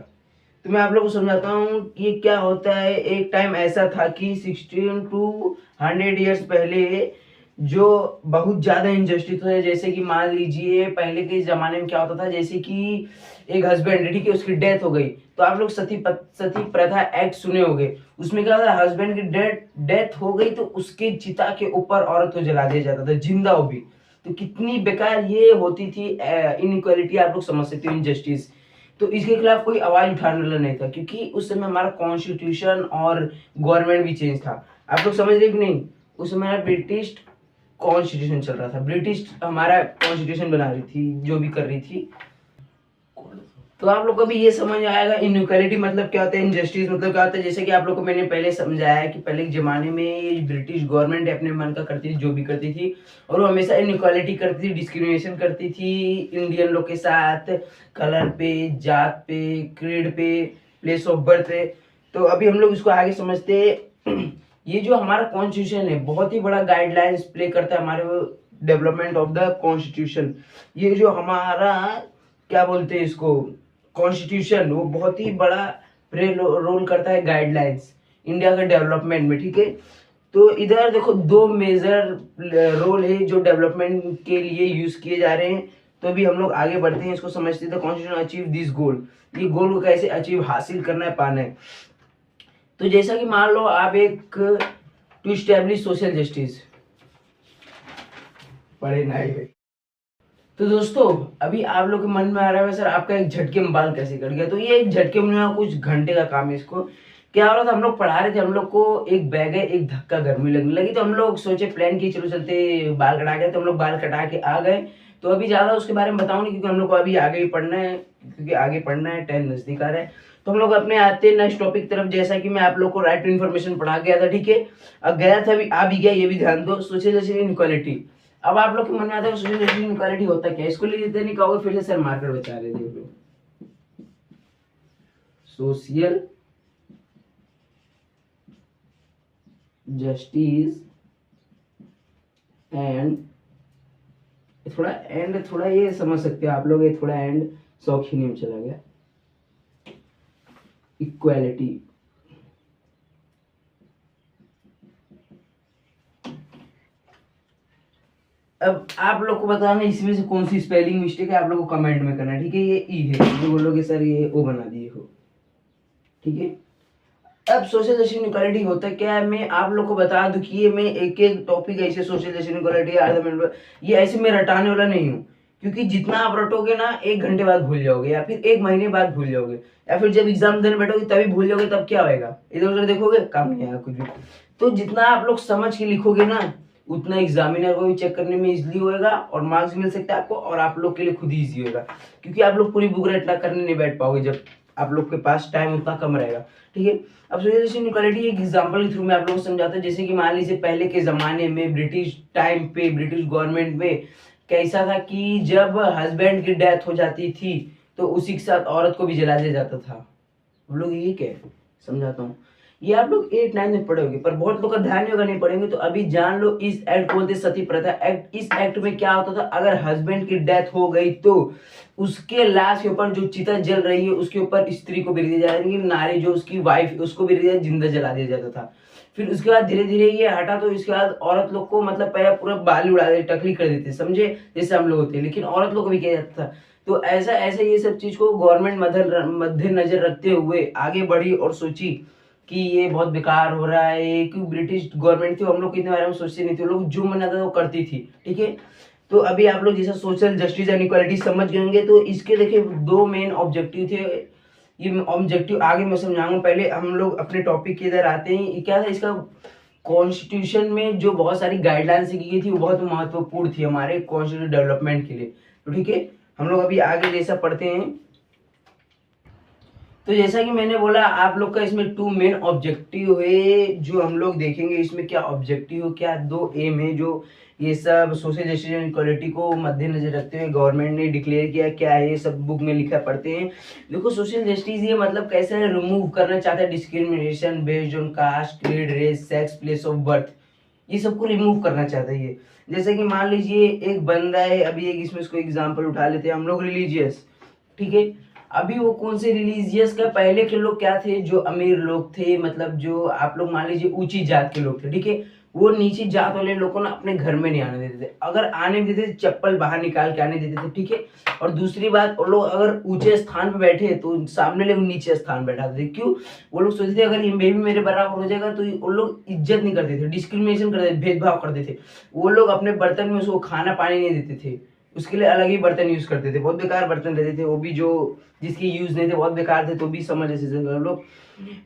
तो मैं आप लोग को समझाता हूँ कि ये क्या होता है। एक टाइम ऐसा था कि 16 टू 100 ईयर्स पहले जो बहुत ज्यादा इनजस्टिस है, जैसे कि मान लीजिए पहले के जमाने में क्या होता था, जैसे कि एक हस्बैंड, ठीक है, उसकी डेथ हो गई, तो आप लोग सती प्रथा एक्ट सुने होंगे। उसमें क्या होता था, हस्बैंड की डेथ हो गई तो उसके चिता के ऊपर औरत को जला दिया जाता था, जिंदा हो भी। तो कितनी बेकार ये होती थी इनइक्वालिटी, आप लोग समझ सकते हो, इनजस्टिस। तो इसके खिलाफ कोई आवाज उठाने वाला नहीं था, क्योंकि उस समय हमारा कॉन्स्टिट्यूशन और गवर्नमेंट भी चेंज था। आप लोग समझ रहे कि नहीं, उस समय हमारा ब्रिटिश कॉन्स्टिट्यूशन चल रहा था, ब्रिटिश हमारा कॉन्स्टिट्यूशन बना रही थी, जो भी कर रही थी। तो आप लोग को भी ये समझ आएगा इनइक्वालिटी मतलब क्या होता है, इनजस्टिस मतलब क्या होता है। जैसे कि आप लोग को मैंने पहले समझाया कि पहले के जमाने में ये ब्रिटिश गवर्नमेंट अपने मन का करती थी, जो भी करती थी, और वो हमेशा इनइक्वालिटी करती थी, डिस्क्रिमिनेशन करती थी इंडियन लोग के साथ, कलर पे, जात पे, क्रीड पे, प्लेस ऑफ बर्थ पे। तो अभी हम लोग इसको आगे समझते हैं। ये जो हमारा कॉन्स्टिट्यूशन है बहुत ही बड़ा गाइडलाइंस प्ले करता है हमारे डेवलपमेंट ऑफ द कॉन्स्टिट्यूशन। ये जो हमारा क्या बोलते हैं इसको, कॉन्स्टिट्यूशन, वो बहुत ही बड़ा रोल करता है गाइडलाइंस इंडिया के डेवलपमेंट में, ठीक है। तो इधर देखो दो मेजर रोल है जो डेवलपमेंट के लिए यूज किए जा रहे हैं। तो अभी हम लोग आगे बढ़ते हैं, इसको समझते हैं। कॉन्स्टिट्यूशन अचीव दिस गोल, ये गोल को कैसे अचीव हासिल करना है, पाना है। तो जैसा कि मान लो आप एक टू स्टैब्लिश सोशल जस्टिस पढ़े ना है। तो दोस्तों अभी आप लोग के मन में आ रहा है सर आपका एक झटके में बाल कैसे कट गया। तो ये एक झटके में कुछ घंटे का काम है। इसको क्या हो रहा था, हम लोग पढ़ा रहे थे, हम लोग को एक बैग है, एक धक्का गर्मी लगने लगी, तो हम लोग सोचे प्लान किए चलो चलते बाल कटा गए, तो हम लोग बाल कटा के आ गए। तो अभी ज्यादा उसके बारे में बताऊं नहीं, क्योंकि हम लोग को अभी आगे ही पढ़ना है, क्योंकि आगे पढ़ना है, टाइम नजदीक आ रहा है। तो हम लोग अपने आते नेक्स्ट टॉपिक तरफ, जैसा कि मैं आप लोग को राइट टू इन्फॉर्मेशन पढ़ा गया था, ठीक है। अब गया था, अभी आ भी गया, ये भी ध्यान दो, सोशल जस्टिस इनइक्वालिटी। अब आप लोग के मन में आता है सोशल जस्टिस इनइक्वालिटी होता क्या है, इसको लिए नहीं कहोगे फिर से सर मार्केट बचा रहे थे। सोशल जस्टिस एंड, थोड़ा ये समझ सकते हो आप लोग, ये थोड़ा एंड शौकीनी में चला गया, इक्वालिटी। अब आप लोग को बताना इसमें से कौन सी स्पेलिंग मिस्टेक है, आप लोग को कमेंट में करना, ठीक है। ये ई है, जो बोलोगे सर ये ओ बना दिए हो, ठीक है। अब सोशल जस्टिस इनइक्वालिटी होता क्या है, मैं आप लोग को बता दूं कि ये मैं एक एक टॉपिक ऐसे सोशल जस्टिस इनइक्वालिटी ये ऐसे मैं रटाने वाला नहीं हूँ, क्योंकि जितना आप रटोगे ना 1 घंटे बाद भूल जाओगे, या फिर 1 महीने बाद भूल जाओगे, या फिर जब एग्जाम देने बैठोगे तभी भूल जाओगे, तब क्या होएगा, इधर उधर देखोगे काम नहीं आएगा कुछ भी। तो जितना आप लोग समझ के लिखोगे ना, उतना एग्जामिनर को भी चेक करने में इजीली होएगा, और मार्क्स मिल सकता है आपको, और आप लोग के लिए खुद ही इजी होगा, क्योंकि आप लोग पूरी बुक रटना करने नहीं बैठ पाओगे जब आप लोग के पास टाइम उतना कम रहेगा, ठीक है। अब सोशल जस्टिस इनइक्वालिटी एक एग्जांपल के थ्रू मैं आप लोगों को समझाता हूं। जैसे कि मान लीजिए पहले के जमाने में ब्रिटिश टाइम पे, ब्रिटिश गवर्नमेंट में कैसा था कि जब हस्बैंड की डेथ हो जाती थी तो उसी के साथ औरत को भी जला दिया जाता था। हम लोग ये क्या समझाता हूँ, ये आप लोग 8-9 में पढ़े होंगे, पर बहुत लोग का ध्यान नहीं होगा, नहीं पढ़ेंगे। तो अभी जान लो, इस एक्ट बोलते सती प्रथा एक्ट। इस एक्ट में क्या होता था, अगर हस्बैंड की डेथ हो गई तो उसके लाश के ऊपर जो चिता जल रही है उसके ऊपर स्त्री को भी दिया जाएगी, नारी जो उसकी वाइफ है उसको भी जिंदा जला दिया जाता था। फिर उसके बाद धीरे धीरे ये हटा, तो इसके बाद औरत लोग को मतलब पहले पूरा बाल उड़ा देते, टकली कर देते, समझे, जैसे हम लोग होते, लेकिन औरत लोग को भी किया जाता था। तो ऐसा ऐसा ये सब चीज को गवर्नमेंट मद्देनजर रखते हुए आगे बढ़ी और सोची कि ये बहुत बेकार हो रहा है, क्योंकि ब्रिटिश गवर्नमेंट थी, हम लोग इतने बारे में सोचते नहीं थे, लोग जो मन आता था वो करती थी, ठीक है। तो अभी आप लोग जैसा सोशल जस्टिस एंड इक्वालिटी समझ गए होंगे, तो इसके देखिए 2 मेन ऑब्जेक्टिव थे। ये ऑब्जेक्टिव आगे मैं समझाऊंगा, पहले हम लोग अपने टॉपिक के इधर आते हैं। क्या था इसका, कॉन्स्टिट्यूशन में जो बहुत सारी गाइडलाइंस की गई थी वो बहुत महत्वपूर्ण थी हमारे कॉन्स्टिट्यूशन डेवलपमेंट के लिए। तो ठीक है, हम लोग अभी आगे जैसा पढ़ते हैं। तो जैसा कि मैंने बोला आप लोग का इसमें 2 मेन ऑब्जेक्टिव है जो हम लोग देखेंगे। इसमें क्या ऑब्जेक्टिव, क्या 2 एम है जो ये सब सोशल जस्टिस एंड इक्वालिटी को मद्देनजर रखते हुए गवर्नमेंट ने डिक्लेयर किया। क्या है ये सब बुक में लिखा, पढ़ते हैं। देखो सोशल जस्टिस ये मतलब कैसे रिमूव करना चाहता है discrimination based on caste, creed, race, sex, place of birth. ये सबको रिमूव करना चाहता है ये। जैसे कि मान लीजिए एक बंदा है, अभी एक इसमें इसको एग्जांपल उठा लेते हैं हम लोग, रिलीजियस, ठीक है। अभी वो कौन से रिलीजियस का, पहले के लोग क्या थे, जो अमीर लोग थे, मतलब जो आप लोग मान लीजिए ऊंची जात के लोग थे, ठीक है, वो नीची जात वाले लोगों को ना अपने घर में नहीं आने देते थे, अगर आने देते थे चप्पल बाहर निकाल के आने देते थे, ठीक है। और दूसरी बात, वो लोग अगर ऊंचे स्थान पे बैठे तो सामने लोग नीचे स्थान बैठाते थे, क्यों, वो लोग सोचते थे अगर ये भी मेरे बराबर हो जाएगा तो वो लोग इज्जत नहीं करते थे, डिस्क्रिमिनेशन करते थे, भेदभाव करते थे। वो लोग अपने बर्तन में उसको खाना पानी नहीं देते थे, उसके लिए अलग ही बर्तन यूज करते थे, बहुत बेकार बर्तन रहते थे वो भी, जो जिसकी यूज नहीं थे, बहुत बेकार थे, तो भी समझ ऐसे लोग।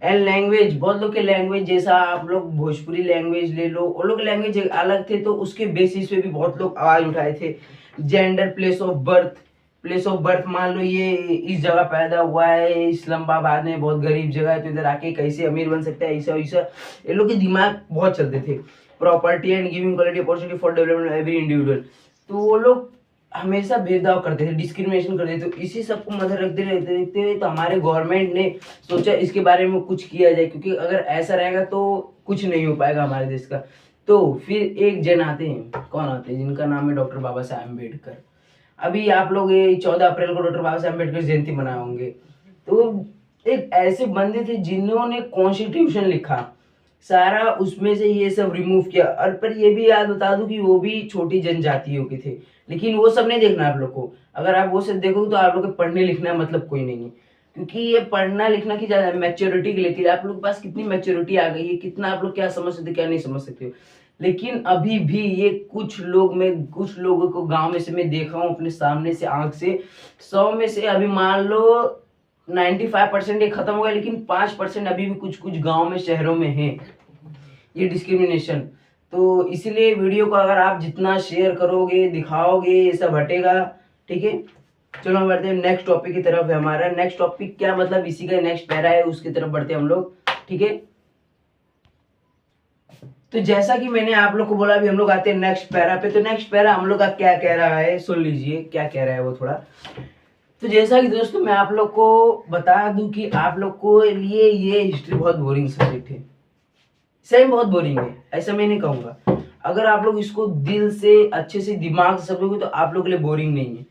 एंड लैंग्वेज, बहुत लोग के लैंग्वेज, जैसा आप लोग भोजपुरी लैंग्वेज ले लो, वो लोग लैंग्वेज अलग थे, तो उसके बेसिस पे भी बहुत लोग आवाज उठाए थे। जेंडर, प्लेस ऑफ बर्थ मान लो ये इस जगह पैदा हुआ है, इस्लामाबाद में, बहुत गरीब जगह है, तो इधर आके कैसे अमीर बन सकता है, ऐसा वैसा, ये लोग के दिमाग बहुत चलते थे। Property and giving quality opportunity for development every individual, तो वो लोग हमेशा भेदभाव करते थे, डिस्क्रिमिनेशन करते थे। तो इसी सबको मदद रखते रहते तो हमारे गवर्नमेंट ने सोचा इसके बारे में कुछ किया जाए, क्योंकि अगर ऐसा रहेगा तो कुछ नहीं हो पाएगा हमारे देश का। तो फिर एक जन आते हैं, कौन आते हैं, जिनका नाम है डॉक्टर बाबा साहेब अम्बेडकर। अभी आप लोग ये 14 अप्रैल को डॉक्टर बाबा साहेब अम्बेडकर जयंती मनाए होंगे, तो एक ऐसे बंदे थे जिन्होंने कॉन्स्टिट्यूशन लिखा सारा, उसमें से ये सब रिमूव किया। और पर ये भी याद बता दूं कि वो भी छोटी जनजातियों के थे, लेकिन वो सब नहीं देखना आप लोग को। अगर आप वो सब देखोगे तो आप लोग को पढ़ने लिखना मतलब कोई नहीं है, क्योंकि ये पढ़ना लिखना की ज्यादा मैच्योरिटी के लिए, आप लोग के पास कितनी मैच्योरिटी आ गई है, कितना आप लोग क्या समझ सकते क्या नहीं समझ सकते हो। लेकिन अभी भी ये कुछ लोगों को गांव में से मैं देखा हूँ अपने सामने से, आंख से, 100 में से अभी मान लो 95% ये खत्म हो गया, लेकिन 5% अभी भी कुछ कुछ गांव में, शहरों में है ये डिस्क्रिमिनेशन। तो इसीलिए वीडियो को अगर आप जितना शेयर करोगे, दिखाओगे, ये सब हटेगा, ठीक है। चलो हम बढ़ते हैं नेक्स्ट टॉपिक की तरफ। है हमारा नेक्स्ट टॉपिक क्या, मतलब इसी का नेक्स्ट पैरा है, उसकी तरफ बढ़ते हैं हम लोग, ठीक है। तो जैसा कि मैंने आप लोग को बोला, अभी हम लोग आते हैं नेक्स्ट पैरा पे। तो नेक्स्ट पैरा हम लोग का क्या कह रहा है, सुन लीजिए क्या कह रहा है वो थोड़ा। तो जैसा कि दोस्तों मैं आप लोग को बता दूं कि आप लोग को लिए ये हिस्ट्री बहुत बोरिंग सब्जेक्ट है, सही बहुत बोरिंग है, ऐसा मैं नहीं कहूंगा। अगर आप लोग इसको दिल से अच्छे से दिमाग से समझोगे तो आप लोग के लिए बोरिंग नहीं है,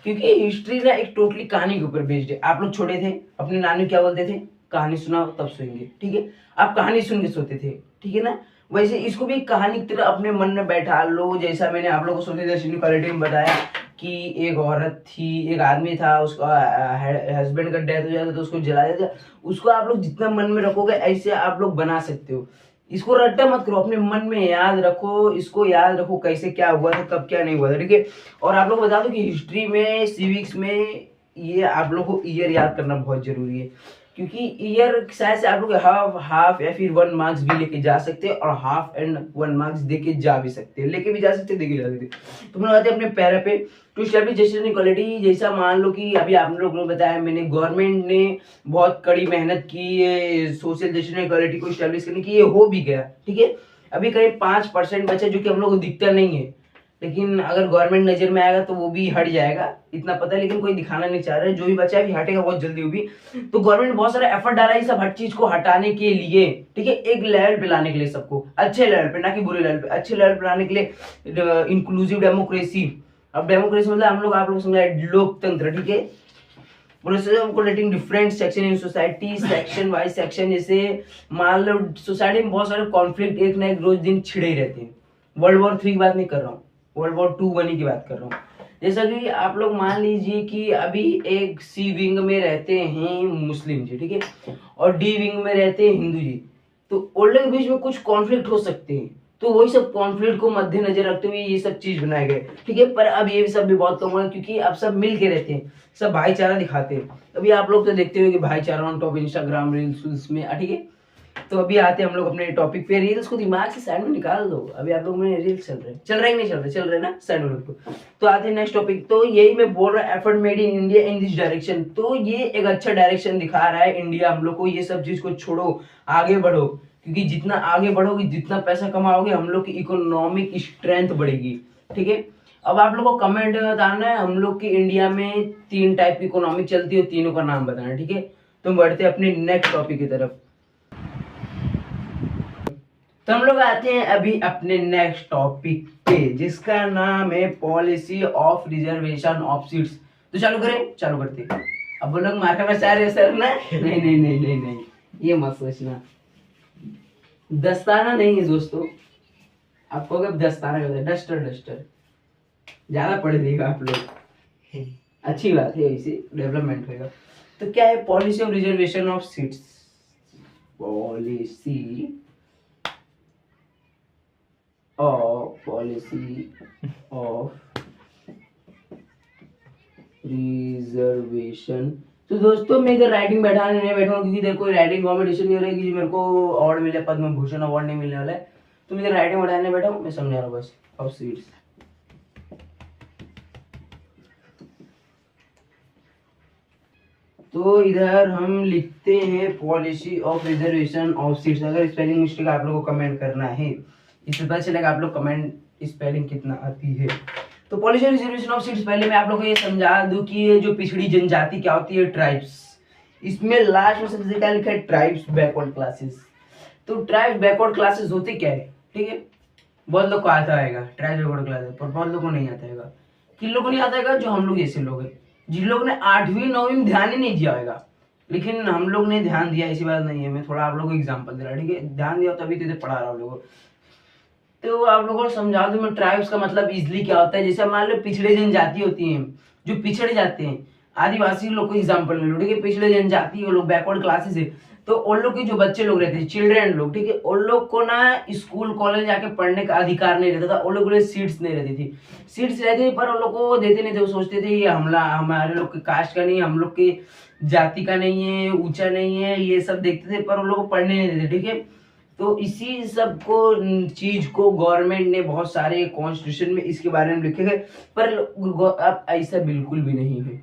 क्योंकि हिस्ट्री ना एक टोटली कहानी के ऊपर बेस्ड है। आप लोग छोटे थे, अपने नानी क्या बोलते थे, कहानी सुनाओ तब सोएंगे, ठीक है। आप कहानी सुन के सोते थे, ठीक है ना। वैसे इसको भी कहानी की तरह अपने मन में बैठा लो, जैसा मैंने आप लोगों को सोसाइटी क्वालिटी में बताया कि एक औरत थी, एक आदमी था, उसका हस्बैंड का डेथ हो जाता तो उसको जला देता। उसको आप लोग जितना मन में रखोगे ऐसे आप लोग बना सकते हो। इसको रट्टा मत करो, अपने मन में याद रखो, इसको याद रखो कैसे क्या हुआ था, कब क्या नहीं हुआ था, ठीक है। और आप लोग बता दो कि हिस्ट्री में, सिविक्स में ये आप लोग को ईयर याद करना बहुत जरूरी है, क्योंकि ईयर शायद से आप लोग हाफ या फिर 1 मार्क्स भी लेके जा सकते हैं, और हाफ एंड 1 मार्क्स देके जा भी सकते हैं, लेके भी जा सकते हैं, देके जा सकते हैं। तो हम लोग आते हैं अपने पैरा पे। टू एस्टैब्लिश जेंडर इक्वालिटी, जैसा मान लो कि अभी आप लोगों ने बताया, मैंने गवर्नमेंट ने बहुत कड़ी मेहनत की सोशल जेंडर इक्वालिटी को एस्टैब्लिश करने की, ये हो भी गया, ठीक है। अभी कहीं 5% बचा, जो कि हम लोग को दिखता नहीं है, लेकिन अगर गवर्नमेंट नजर में आएगा तो वो भी हट जाएगा, इतना पता है। लेकिन कोई दिखाना नहीं चाह रहा है, जो भी बचा है हटेगा बहुत जल्दी वो भी। तो गवर्नमेंट ने बहुत सारा एफर्ट डाला है सब हर चीज को हटाने के लिए, ठीक है, एक लेवल पे लाने के लिए, सबको अच्छे लेवल पे, ना कि बुरे लेवल पे, अच्छे लेवल पे लाने के लिए। इंक्लूसिव डेमोक्रेसी, अब डेमोक्रेसी मतलब हम लोग आप लोग समझा लोकतंत्र, ठीक है। Different section in society, section wise section, जैसे मान लो सोसाइटी में बहुत सारे कॉन्फ्लिक्ट एक ना एक रोज दिन छिड़े ही रहते हैं। वर्ल्ड वॉर 3 की बात नहीं कर रहा हूँ, वर्ल्ड वॉर 2 बनी की बात कर रहा हूँ। जैसा कि आप लोग मान लीजिए कि अभी एक सी विंग में रहते हैं मुस्लिम जी, ठीक है, और डी विंग में रहते हैं हिंदू जी। तो ओल्ड के बीच में कुछ कॉन्फ्लिक्ट हो सकते हैं, तो वही सब कॉन्फ्लिक्ट को मद्देनजर रखते हुए ये सब चीज बनाए गए, ठीक है। पर अब ये सब भी बहुत कम है, क्योंकि अब सब मिल के रहते हैं, सब भाईचारा दिखाते हैं। अभी आप लोग तो देखते हो कि भाईचारा ऑन टॉप इंस्टाग्राम रील्स में, ठीक है। तो अभी आते हैं हम लोग अपने टॉपिक पे। रील्स को दिमाग से साइड में निकाल दो, अभी आप लोग में रील्स चल रहे कि नहीं चल रहे ना, साइड में रखो। तो आते हैं नेक्स्ट टॉपिक। तो यही मैं बोल रहा हूँ, effort made in India in this direction. तो ये एक अच्छा डायरेक्शन दिखा रहा है इंडिया हम लोग को, ये सब चीज को छोड़ो, आगे बढ़ो, क्योंकि जितना आगे बढ़ोगे, जितना पैसा कमाओगे, हम लोग की इकोनॉमिक स्ट्रेंथ बढ़ेगी, ठीक है। अब आप लोग को कमेंट में बताना है हम लोग की इंडिया में 3 टाइप की इकोनॉमिक चलती है, तीनों का नाम बताना, ठीक है। तो बढ़ते हैं अपने नेक्स्ट टॉपिक की तरफ। तो हम लोग आते हैं अभी अपने नेक्स्ट टॉपिक पे, जिसका नाम है policy of reservation of seats. तो चालू करें, चालू करते हैं। अब वो लोग मार्का में सारे सर ना, नहीं नहीं नहीं नहीं नहीं, ये मत सोचना, दस्ताना नहीं है दोस्तों, आपको अगर दस्ताना होता है, डस्टर डस्टर, ज्यादा पढ़ देगा आप लोग, अच्छी बात है, इसे डेवलपमेंट होगा। तो क्या है policy of reservation of seats, policy of reservation. तो दोस्तों मैं इधर राइटिंग बैठाने नहीं बैठा हूँ, क्योंकि इधर कोई राइटिंग कॉम्पिटिशन नहीं हो रहा है कि मेरे को अवार्ड मिले, पद्म भूषण अवार्ड नहीं मिलने वाला है। तो मैं इधर राइटिंग बैठाने बैठा हूँ, मैं समझा रहा हूँ बस। ऑफ सीट्स, तो इधर हम लिखते हैं policy of reservation of seats. अगर स्पेलिंग मिस्टेक आप लोगों को कमेंट करना है, इससे पता चलेगा आप लोग कमेंट स्पेलिंग कितना आती है। तो policy of reservation of seats, पहले मैं आप लोगों को ये समझा दूं कि ये जो पिछड़ी जनजाति क्या होती है, ट्राइब्स। इसमें लास्ट में सबसे क्या लिखा है, ट्राइब्स बैकवर्ड क्लासेस। तो ट्राइब्स बैकवर्ड क्लासेस होते क्या है, ठीक है, बहुत लोग को आता है ट्राइब्स बैकवर्ड क्लासेस, पर बहुत लोग को नहीं आता है। किन लोगों को नहीं आता है, जो हम लोग जैसे लोग हैं, जिन लोगों ने 8वीं 9वीं में ध्यान ही नहीं दिया होगा। लेकिन हम लोग ने ध्यान दिया, ऐसी बात नहीं है, मैं थोड़ा आप लोगों को एग्जांपल दे रहा, ठीक है, ध्यान दिया तभी तो पढ़ा रहा हूँ लोगों। तो आप लोगों को समझा दूं मैं, ट्राइब्स का मतलब इजली क्या होता है। जैसे मान लो पिछड़े जनजाति होती हैं, जो पिछड़ जाते हैं, आदिवासी लोग को एग्जाम्पल ले लो, ठीक है, पिछड़े जनजाति वो लोग बैकवर्ड क्लासेस है, तो उन लोग के जो बच्चे लोग रहते हैं, चिल्ड्रन लोग, ठीक है, उन लोग को ना स्कूल कॉलेज जाके पढ़ने का अधिकार नहीं रहता था, उन लोगों को सीट्स नहीं रहती थी। सीट्स रहती थी पर उन लोग को देते नहीं थे, वो सोचते थे ये हमला हमारे लोग के कास्ट का नहीं है, हम लोग के जाति का नहीं है, ऊंचा नहीं है, ये सब देखते थे, पर उन लोग को पढ़ने नहीं देते, ठीक है। तो इसी सब को चीज को गवर्नमेंट ने बहुत सारे कॉन्स्टिट्यूशन में इसके बारे में लिखे गए, पर अब ऐसा बिल्कुल भी नहीं है।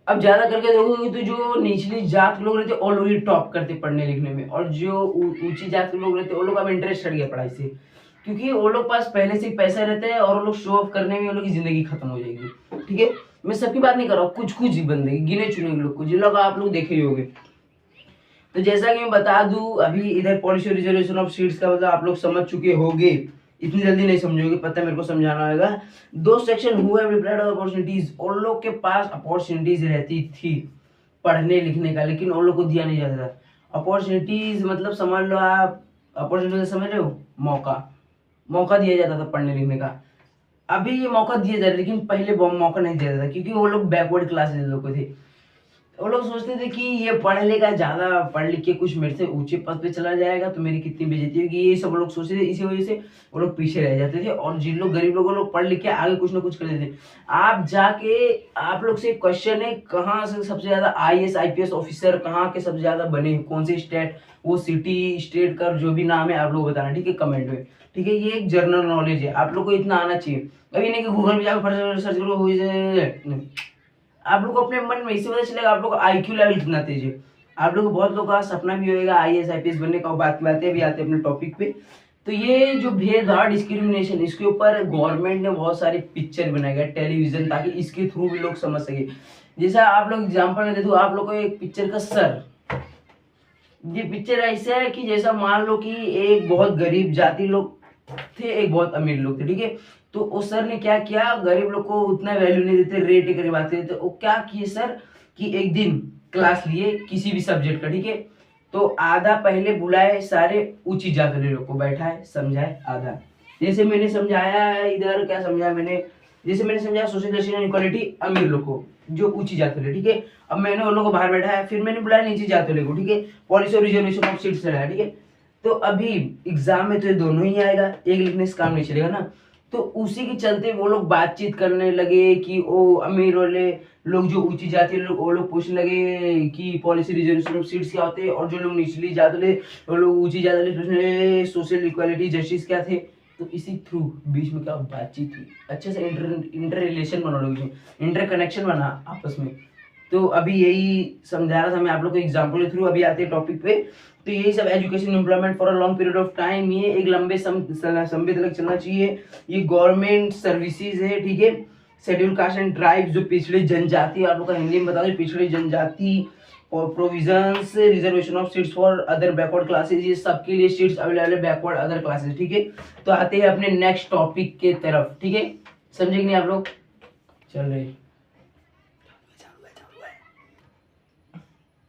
अब ज्यादा करके देखोगे तो जो निचली जात के लोग रहते वो लोग ही टॉप करते पढ़ने लिखने में, और जो ऊंची जात के लोग रहते वो लोग अब इंटरेस्ट हट गया पढ़ाई से, क्योंकि वो लोग पास पहले से पैसा रहता है और वो लोग शो ऑफ करने में वो लोग की जिंदगी खत्म हो जाएगी, ठीक है। मैं सबकी बात नहीं कर रहा हूँ, कुछ कुछ ही बंदे, गिने चुने लोग को, जिन लोग आप लोग देखे ही होंगे। तो जैसा कि मैं बता दूं, अभी इधर पॉलिसी रिजर्वेशन ऑफ सीट्स का मतलब आप लोग समझ चुके होंगे, इतनी जल्दी नहीं समझोगे, पता है मेरे को समझाना होगा। दो सेक्शन हुए अपॉर्चुनिटीज, उन लोग के पास अपॉर्चुनिटीज रहती थी पढ़ने लिखने का, लेकिन उन लोग को दिया नहीं जाता था। अपॉर्चुनिटीज मतलब समझ लो आप, अपॉर्चुनिटी समझ रहे हो, मौका दिया जाता था पढ़ने लिखने का। अभी ये मौका दिया जा रहा है, लेकिन पहले मौका नहीं दिया जाता था, क्योंकि वो लोग बैकवर्ड क्लासेस लोग थे। वो लोग सोचते थे कि ये पढ़ लेगा, ज्यादा पढ़ लिख के कुछ मेरे से ऊंचे पद पे चला जाएगा तो मेरी कितनी बेइज्जती होगी, ये सब लोग सोचते थे। इसी वजह से वो लोग पीछे रह जाते थे, और जिन लोग गरीब लोग पढ़ लिख के आगे कुछ ना कुछ कर देते थे। आप जाके, आप लोग से क्वेश्चन है, कहाँ से सबसे ज्यादा IAS IPS ऑफिसर कहाँ के सबसे ज्यादा बने, कौन से स्टेट, वो सिटी स्टेट का जो भी नाम है आप लोग बताना, ठीक है, कमेंट में, ठीक है। ये एक जनरल नॉलेज है, आप लोग को इतना आना चाहिए। अभी नहीं कि गूगल में जाकर सर्च करो, आप लोग को अपने मन में इसी वजह से चलेगा आप लोग IQ लेवल कितना तेज है। आप लोग बहुत लोगों का सपना भी होगा IAS IPS बनने का, बातें भी आते हैं अपने टॉपिक पे। तो ये जो भेदभाव डिस्क्रिमिनेशन, इसके ऊपर गवर्नमेंट ने बहुत सारे पिक्चर बनाए गए टेलीविजन, ताकि इसके थ्रू भी लोग समझ सके। जैसा आप लोग एग्जाम्पल दे दो आप लोग को एक पिक्चर का सर, ये पिक्चर ऐसा है कि जैसा मान लो कि एक बहुत गरीब जाति लोग थे, एक बहुत अमीर लोग थे, ठीक है। तो उस सर ने क्या किया, गरीब लोग को उतना वैल्यू नहीं देते, रेट के करीब आते थे। वो क्या किए सर कि एक दिन क्लास लिए किसी भी सब्जेक्ट का, ठीक है, तो आधा पहले बुलाए सारे ऊंची जात वाले लोग को, बैठाए समझाए आधा। जैसे मैंने समझाया इधर, क्या समझाया मैंने, जैसे मैंने समझाया सोशल जस्टिस एंड इक्वालिटी अमीर लोग को, जो ऊंची जात वाले, ठीक है। अब मैंने उन लोगों को बाहर बैठाया, फिर मैंने बुलाया नीचे जात वाले को, ठीक है, policy of reservation of seats चलाया, ठीक है। तो अभी एग्जाम में तो ये दोनों ही आएगा, एक लिखने से काम नहीं चलेगा ना। तो उसी के चलते वो लोग बातचीत करने लगे कि वो अमीर वाले लोग, जो ऊंची जाति लोग, वो लोग पूछने लगे कि पॉलिसी रिजर्वेशन ऑफ सीट्स क्या होते हैं, और जो लोग निचली जात वाले, वो लोग ऊंची जात वाले पूछने लगे सोशल इक्वालिटी जस्टिस क्या थे। तो इसी थ्रू बीच में क्या बातचीत हुई, अच्छे से इंटर रिलेशन बना, लोग इंटर कनेक्शन बना आपस में। तो अभी यही समझा रहा था मैं आप लोग को एग्जाम्पल के थ्रू। अभी आते हैं टॉपिक पे। तो यही सब education employment for a long period of time, ये एक लंबे समय तक चलना चाहिए। ये गवर्नमेंट सर्विसेज है, ठीक है। शेड्यूल कास्ट एंड ट्राइब्स, जो पिछड़ी जनजाति, आप लोग का हिंदी में बता दो, पिछड़ी जनजाति और provisions reservation of seats for other backward classes, ये सबके लिए सीट्स अवेलेबल है बैकवर्ड अदर क्लासेस। ठीक है, तो आते हैं अपने नेक्स्ट टॉपिक के तरफ। ठीक है, समझे कि नहीं आप लोग? चल रहे,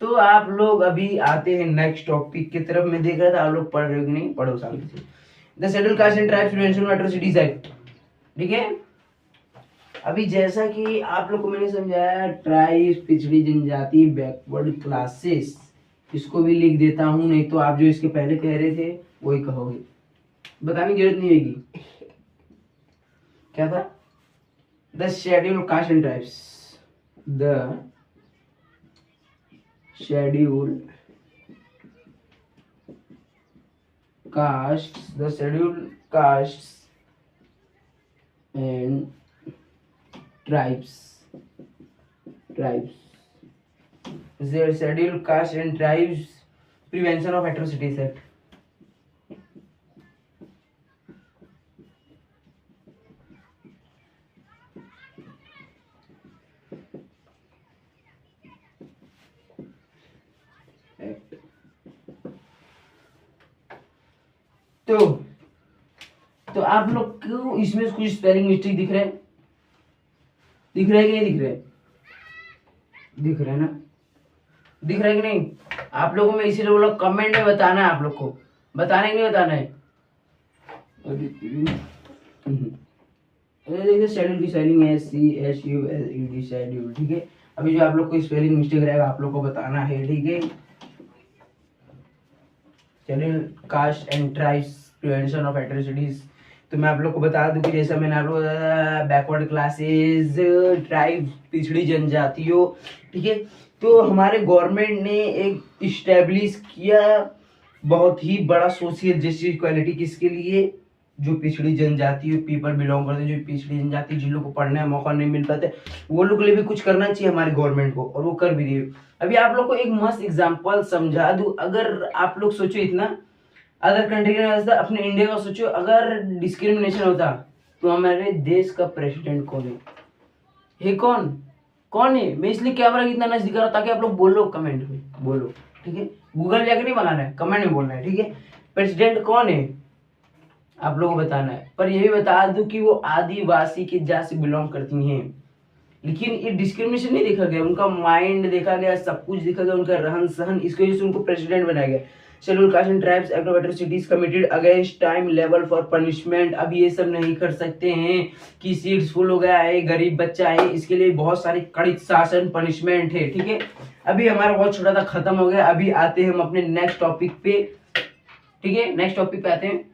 तो आप लोग अभी आते हैं नेक्स्ट टॉपिक की तरफ। मैं देख रहा था आप लोग पढ़ रहे हो कि नहीं, पढ़ो सामने से। The schedule caste and tribes prevention of atrocities act. ठीक है, अभी जैसा कि आप लोग को मैंने समझाया, ट्राइब्स पिछड़ी जनजाति बैकवर्ड क्लासेस, इसको भी लिख देता हूं, नहीं तो आप जो इसके पहले कह रहे थे वही कहोगे, बताने की जरूरत नहीं होगी। क्या था? The schedule caste and tribes, the schedule castes, the schedule castes and tribes, the schedule caste and tribes prevention of atrocities act। तो आप लोग को इसमें कुछ स्पेलिंग मिस्टेक दिख रहा है? दिख रहा है कि नहीं दिख रहा है? दिख रहा है ना? दिख रहा है कि नहीं? आप लोगों में इसीलिए बोला कमेंट में बताना है, आप लोग को बताना है कि नहीं बताना है? देखिए शेड्यूल की स्पेलिंग है SCHULED शेड्यूल। ठीक है, अभी जो आप लोग को स्पेलिंग मिस्टेक रहेगा आप लोग को बताना है। ठीक है, schedule caste and tribes prevention of atrocities. तो मैं आप लोग को बता दूं कि जैसा मैंने आप लोग बैकवर्ड क्लासेस, ट्राइब पिछड़ी जनजातियों, ठीक है, तो हमारे गवर्नमेंट ने एक इस्टेब्लिश किया बहुत ही बड़ा सोशल जस्टिस इक्वालिटी, किसके लिए? जो पिछड़ी जनजाति पीपल बिलोंग करते, जो पिछड़ी जनजाति जिन लोग को पढ़ने का मौका नहीं मिल पाते, वो लोग के लिए भी कुछ करना चाहिए हमारी गवर्नमेंट को, और वो कर भी रही है। अभी आप लोग को एक मस्त एग्जांपल समझा दूं। अगर आप लोग सोचो इतना, अदर कंट्री के वजह अपने इंडिया का सोचो, अगर डिस्क्रिमिनेशन होता तो हमारे देश का प्रेसिडेंट कौन है? कौन है? मैं इसलिए कैमरा इतना नजदीक कर रहा हूं ताकि आप लोग बोलो, कमेंट में बोलो। ठीक है, गूगल जाकर नहीं बनाना है, कमेंट में बोलना है। ठीक है, प्रेसिडेंट कौन है आप लोगों को बताना है। पर यही बता दूं कि वो आदिवासी की जात से बिलोंग करती हैं, लेकिन ये डिस्क्रिमिनेशन नहीं देखा गया, उनका माइंड देखा गया, सब कुछ देखा गया, उनका रहन सहन, इसकी वजह से उनको प्रेसिडेंट बनाया गया। Schedule caste and tribes act of atrocities committed against time level for punishment. अब ये सब नहीं कर सकते हैं कि सीट्स फुल हो गया है, गरीब बच्चा है, इसके लिए बहुत सारी कड़ी शासन पनिशमेंट है। ठीक है, अभी हमारा बहुत छोटा था, खत्म हो गया। अभी आते हैं हम अपने नेक्स्ट टॉपिक पे। ठीक है, नेक्स्ट टॉपिक पे आते हैं।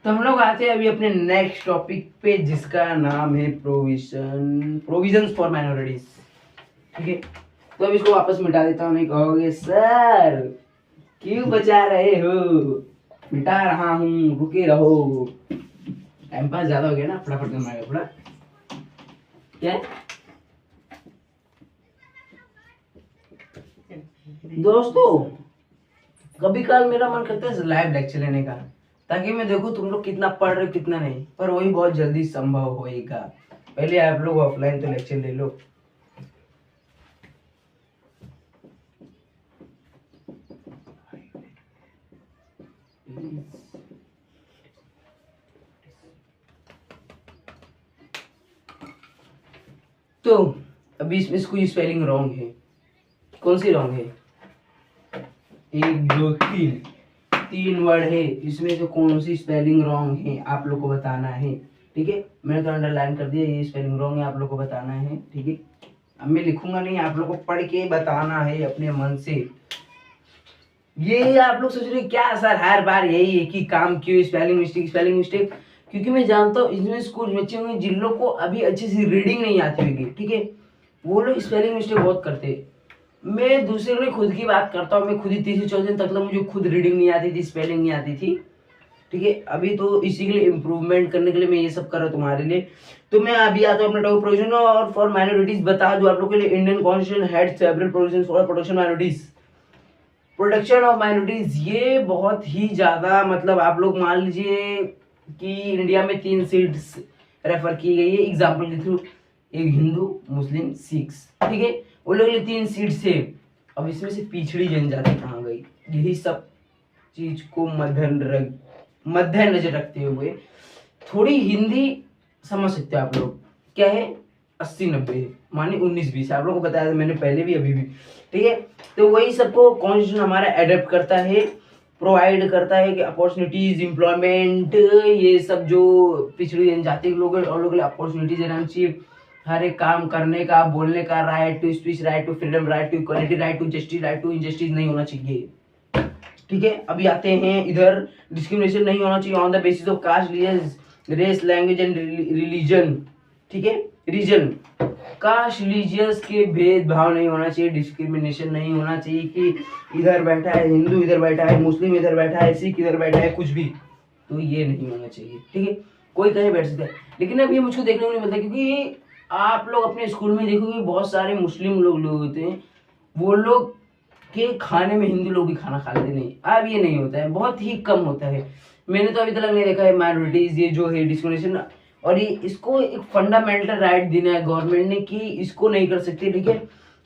तो हम लोग आते हैं अभी अपने नेक्स्ट टॉपिक पे, जिसका नाम है प्रोविजंस फॉर माइनॉरिटीज। ठीक है, तो अब इसको वापस मिटा देता हूँ। नहीं कहोगे सर क्यों बचा रहे हो? मिटा रहा हूँ, रुके रहो, टाइम पास ज्यादा हो गया ना, फटाफट करना है थोड़ा। क्या दोस्तों, कभी कल मेरा मन करता है लाइव लेक्चर लेने का, ताकि मैं देखूं तुम लोग कितना पढ़ रहे हो कितना नहीं, पर वही बहुत जल्दी संभव होएगा। पहले आप लोग ऑफलाइन तो लेक्चर ले लो। तो अभी इसमें कोई स्पेलिंग रॉन्ग है। कौन सी रॉन्ग है? 1 2 3 वर्ड है, इसमें से कौन सी स्पेलिंग रॉन्ग है आप लोग को बताना है। ठीक है, मैंने तो अंडरलाइन कर दिया, ये स्पेलिंग रॉन्ग है, आप लोग को बताना है। ठीक है, अब मैं लिखूंगा नहीं, आप लोग को पढ़ के बताना है अपने मन से। ये आप लोग सोच रहे क्या सर हर बार यही है कि काम क्यों, स्पेलिंग मिस्टेक, क्योंकि मैं जानता हूँ इसमें स्कूल बच्चे होंगे जिन लोग को अभी अच्छी सी रीडिंग नहीं आती होगी। ठीक है, वो लोग स्पेलिंग मिस्टेक बहुत करते हैं। मैं दूसरे को खुद की बात करता हूँ, मैं खुद ही 30 से 14 दिन तक मुझे खुद रीडिंग नहीं आती थी, स्पेलिंग नहीं आती थी। ठीक है, अभी तो इसी के लिए इम्प्रूवमेंट करने के लिए मैं ये सब कर रहा हूँ तुम्हारे लिए। तो मैं अभी आता हूँ अपना टॉपिक प्रोविजन और फॉर माइनॉरिटीज। बता दूं आप लोग के लिए, Indian constitution had several provisions for protection minorities, protection of minorities. ये बहुत ही ज्यादा, मतलब आप लोग मान लीजिए कि इंडिया में 3 सीट्स रेफर की गई है एग्जाम्पल के थ्रू, एक हिंदू, मुस्लिम, सिख्स। ठीक है, वो लोग 3 सीट्स है। अब इसमें से पिछड़ी जनजाति कहाँ गई, यही सब चीज को मद्देनजर रखते हुए थोड़ी हिंदी समझ सकते हो आप लोग। क्या है 80-90 माने 19-20, आप लोगों को बताया था मैंने पहले भी अभी भी, ठीक है। तो वही सबको कॉन्स्टिट्यूशन हमारा एडेप्ट करता है, प्रोवाइड करता है कि अपॉर्चुनिटीज, एम्प्लॉयमेंट, ये सब जो पिछड़ी जनजाति के लोग हैं और लोग अपॉर्चुनिटीज देना चाहिए, हर एक काम करने का, बोलने का, right to speech, right to freedom, right to equality, right to justice, right to injustice नहीं होना चाहिए, ठीक है। अभी आते हैं इधर, डिस्क्रिमिनेशन नहीं होना चाहिए on the basis of caste, race, language and religion, ठीक है, रीजन। कास्ट रिलीजियस के भेदभाव नहीं होना चाहिए, डिस्क्रिमिनेशन नहीं होना चाहिए कि इधर बैठा है हिंदू, इधर बैठा है मुस्लिम, इधर बैठा है सिख, इधर बैठा है कुछ भी, तो ये नहीं होना चाहिए, ठीक है। कोई कहीं बैठ सकता है, लेकिन अब ये मुझको देखने को नहीं मिलता, क्योंकि आप लोग अपने स्कूल में देखोगे बहुत सारे मुस्लिम लोग होते हैं, वो लोग के खाने में हिंदू लोग भी खाना खा लेते नहीं। अब ये नहीं होता है, बहुत ही कम होता है, मैंने तो अभी तक नहीं देखा है माइनॉरिटीज ये जो है डिस्क्रिमिनेशन। और ये इसको एक फंडामेंटल राइट देना है गवर्नमेंट ने कि इसको नहीं कर सकती, ठीक है।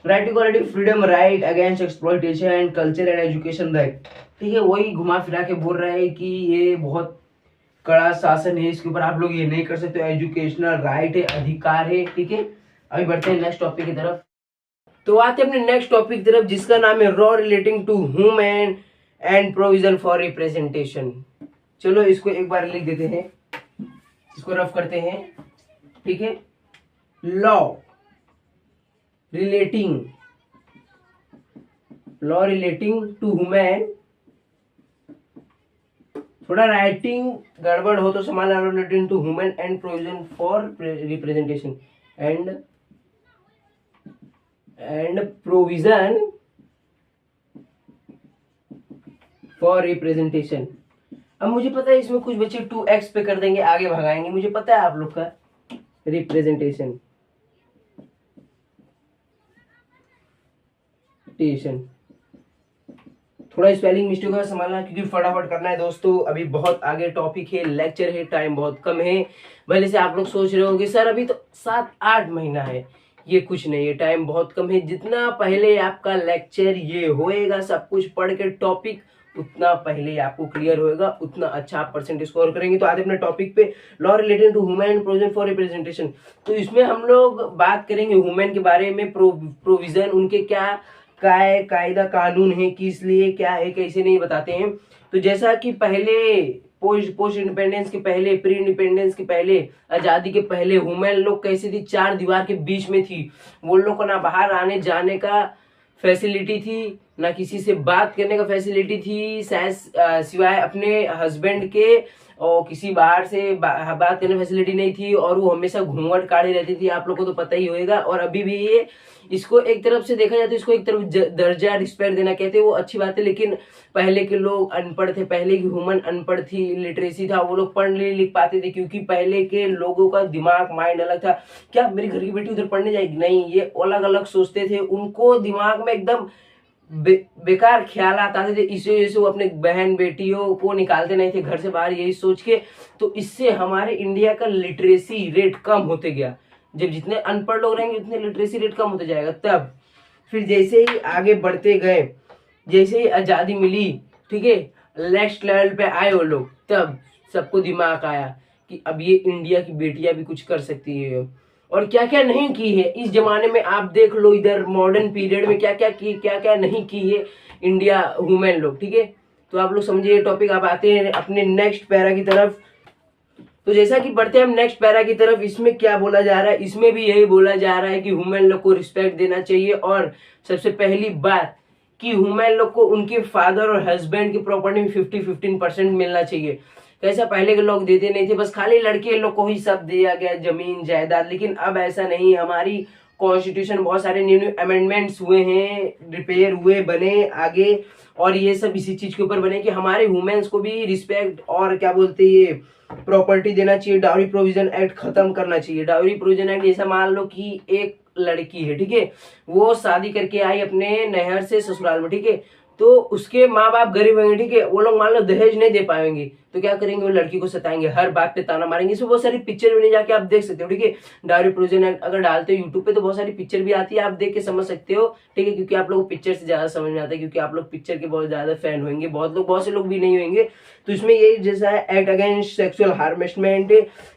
Right to equality, freedom, right against exploitation and culture and education right, ठीक है। वही घुमा फिरा के बोल रहा है कि ये बहुत कड़ा शासन है, इसके ऊपर आप लोग ये नहीं कर सकते, एजुकेशनल राइट है, अधिकार है, ठीक है। अभी बढ़ते हैं नेक्स्ट टॉपिक की तरफ। तो आते हैं अपने नेक्स्ट टॉपिक की तरफ, जिसका नाम है law relating to women and provision for representation. चलो इसको एक बार लिख देते हैं, इसको रफ करते हैं, ठीक है। लॉ रिलेटिंग टू वुमेन, थोड़ा राइटिंग गड़बड़ हो तो संभालना, relating to women and provision for representation and provision for representation. अब मुझे पता है इसमें कुछ बच्चे 2x पे कर देंगे, आगे भगाएंगे, मुझे पता है आप लोग का रिप्रेजेंटेशन थोड़ा स्पेलिंग मिस्टेक है, संभालना, क्योंकि फटाफट करना है दोस्तों, अभी बहुत आगे टॉपिक है, लेक्चर है, टाइम बहुत कम है। भले से आप लोग सोच रहे होंगे सर अभी तो 7-8 महीना है, ये कुछ नहीं है, टाइम बहुत कम है। जितना पहले आपका लेक्चर ये होएगा सब कुछ पढ़ के टॉपिक, उतना पहले आपको क्लियर होएगा, उतना अच्छा आप परसेंटेज स्कोर करेंगे। तो आते अपने टॉपिक पे, law related to women and provision for representation. तो इसमें हम लोग बात करेंगे वुमेन के बारे में, प्रोविजन, उनके क्या कायदा कानून है, किस लिए क्या है, कैसे नहीं बताते हैं। तो जैसा कि पहले पोस्ट इंडिपेंडेंस के पहले, प्री इंडिपेंडेंस के पहले, आजादी के पहले वुमेन लोग कैसे थी, 4 दीवार के बीच में थी। वो लोग को ना बाहर आने जाने का फैसिलिटी थी, ना किसी से बात करने का फैसिलिटी थी, सिवाय अपने हस्बैंड के, और किसी बाहर से बात करने फैसिलिटी नहीं थी, और वो हमेशा घूंघट काढ़ी रहती थी, आप लोग को तो पता ही होएगा। और अभी भी ये, इसको एक तरफ से देखा जाए तो इसको एक तरफ दर्जा रिस्पेक्ट देना कहते हैं, वो अच्छी बात है। लेकिन पहले के लोग अनपढ़ थे, पहले की वुमन अनपढ़ थी, लिटरेसी था, वो लोग पढ़ नहीं लिख पाते थे, क्योंकि पहले के लोगों का दिमाग, माइंड अलग था। क्या मेरे घर की बेटी उधर पढ़ने जाएगी, नहीं, ये अलग अलग सोचते थे, उनको दिमाग में एकदम बेकार ख्याल आता थे, इस वजह से वो अपने बहन बेटियों को निकालते नहीं थे घर से बाहर, यही सोच के। तो इससे हमारे इंडिया का लिटरेसी रेट कम होते गया, जब जितने अनपढ़ लोग रहेंगे उतने लिटरेसी रेट कम होते जाएगा। तब फिर जैसे ही आगे बढ़ते गए, जैसे ही आजादी मिली, ठीक है, नेक्स्ट लेवल पे आए वो लोग, तब सबको दिमाग आया कि अब ये इंडिया की बेटियां भी कुछ कर सकती है, और क्या क्या नहीं की है इस जमाने में। आप देख लो इधर मॉडर्न पीरियड में क्या क्या की, क्या क्या नहीं की है इंडिया वुमेन लोग, ठीक है। तो आप लोग समझिए टॉपिक। आप आते हैं अपने नेक्स्ट पैरा की तरफ। तो जैसा कि बढ़ते हैं हम नेक्स्ट पैरा की तरफ, इसमें क्या बोला जा रहा है, इसमें भी यही बोला जा रहा है कि वुमेन लोग को रिस्पेक्ट देना चाहिए, और सबसे पहली बात कि वुमेन लोग को उनके फादर और हस्बैंड की प्रॉपर्टी में 50-15% मिलना चाहिए। कैसा पहले के लोग देते नहीं थे, बस खाली लड़के लोग को ही सब दिया गया, जमीन जायदाद। लेकिन अब ऐसा नहीं, हमारी कॉन्स्टिट्यूशन बहुत सारे न्यू अमेंडमेंट्स हुए हैं, रिपेयर हुए, बने आगे, और ये सब इसी चीज के ऊपर बने कि हमारे वुमेन्स को भी रिस्पेक्ट और क्या बोलते हैं ये प्रॉपर्टी देना चाहिए। डाउरी प्रोविजन एक्ट खत्म करना चाहिए। डाउरी प्रोविजन एक्ट जैसा मान लो कि एक लड़की है, ठीक है, वो शादी करके आई अपने नहर से ससुराल में, ठीक है, तो उसके माँ बाप गरीब होंगे, ठीक है, वो लोग मान लो दहेज नहीं दे पाएंगे, तो क्या करेंगे, वो लड़की को सताएंगे, हर बात पे ताना मारेंगे। इसमें बहुत सारी पिक्चर भी नहीं जाके आप देख सकते हो, ठीक है। डाउरी प्रोविजन एक्ट अगर डालते हो यूट्यूब पे तो बहुत सारी पिक्चर भी आती है, आप देख के समझ सकते हो, ठीक है, क्योंकि आप लोग को पिक्चर से ज्यादा समझ में आता है, क्योंकि आप लोग पिक्चर के बहुत ज्यादा फैन होंगे, बहुत से लोग भी नहीं होंगे। तो इसमें ये जैसा है एक्ट अगेंस्ट सेक्सुअल हारमेसमेंट,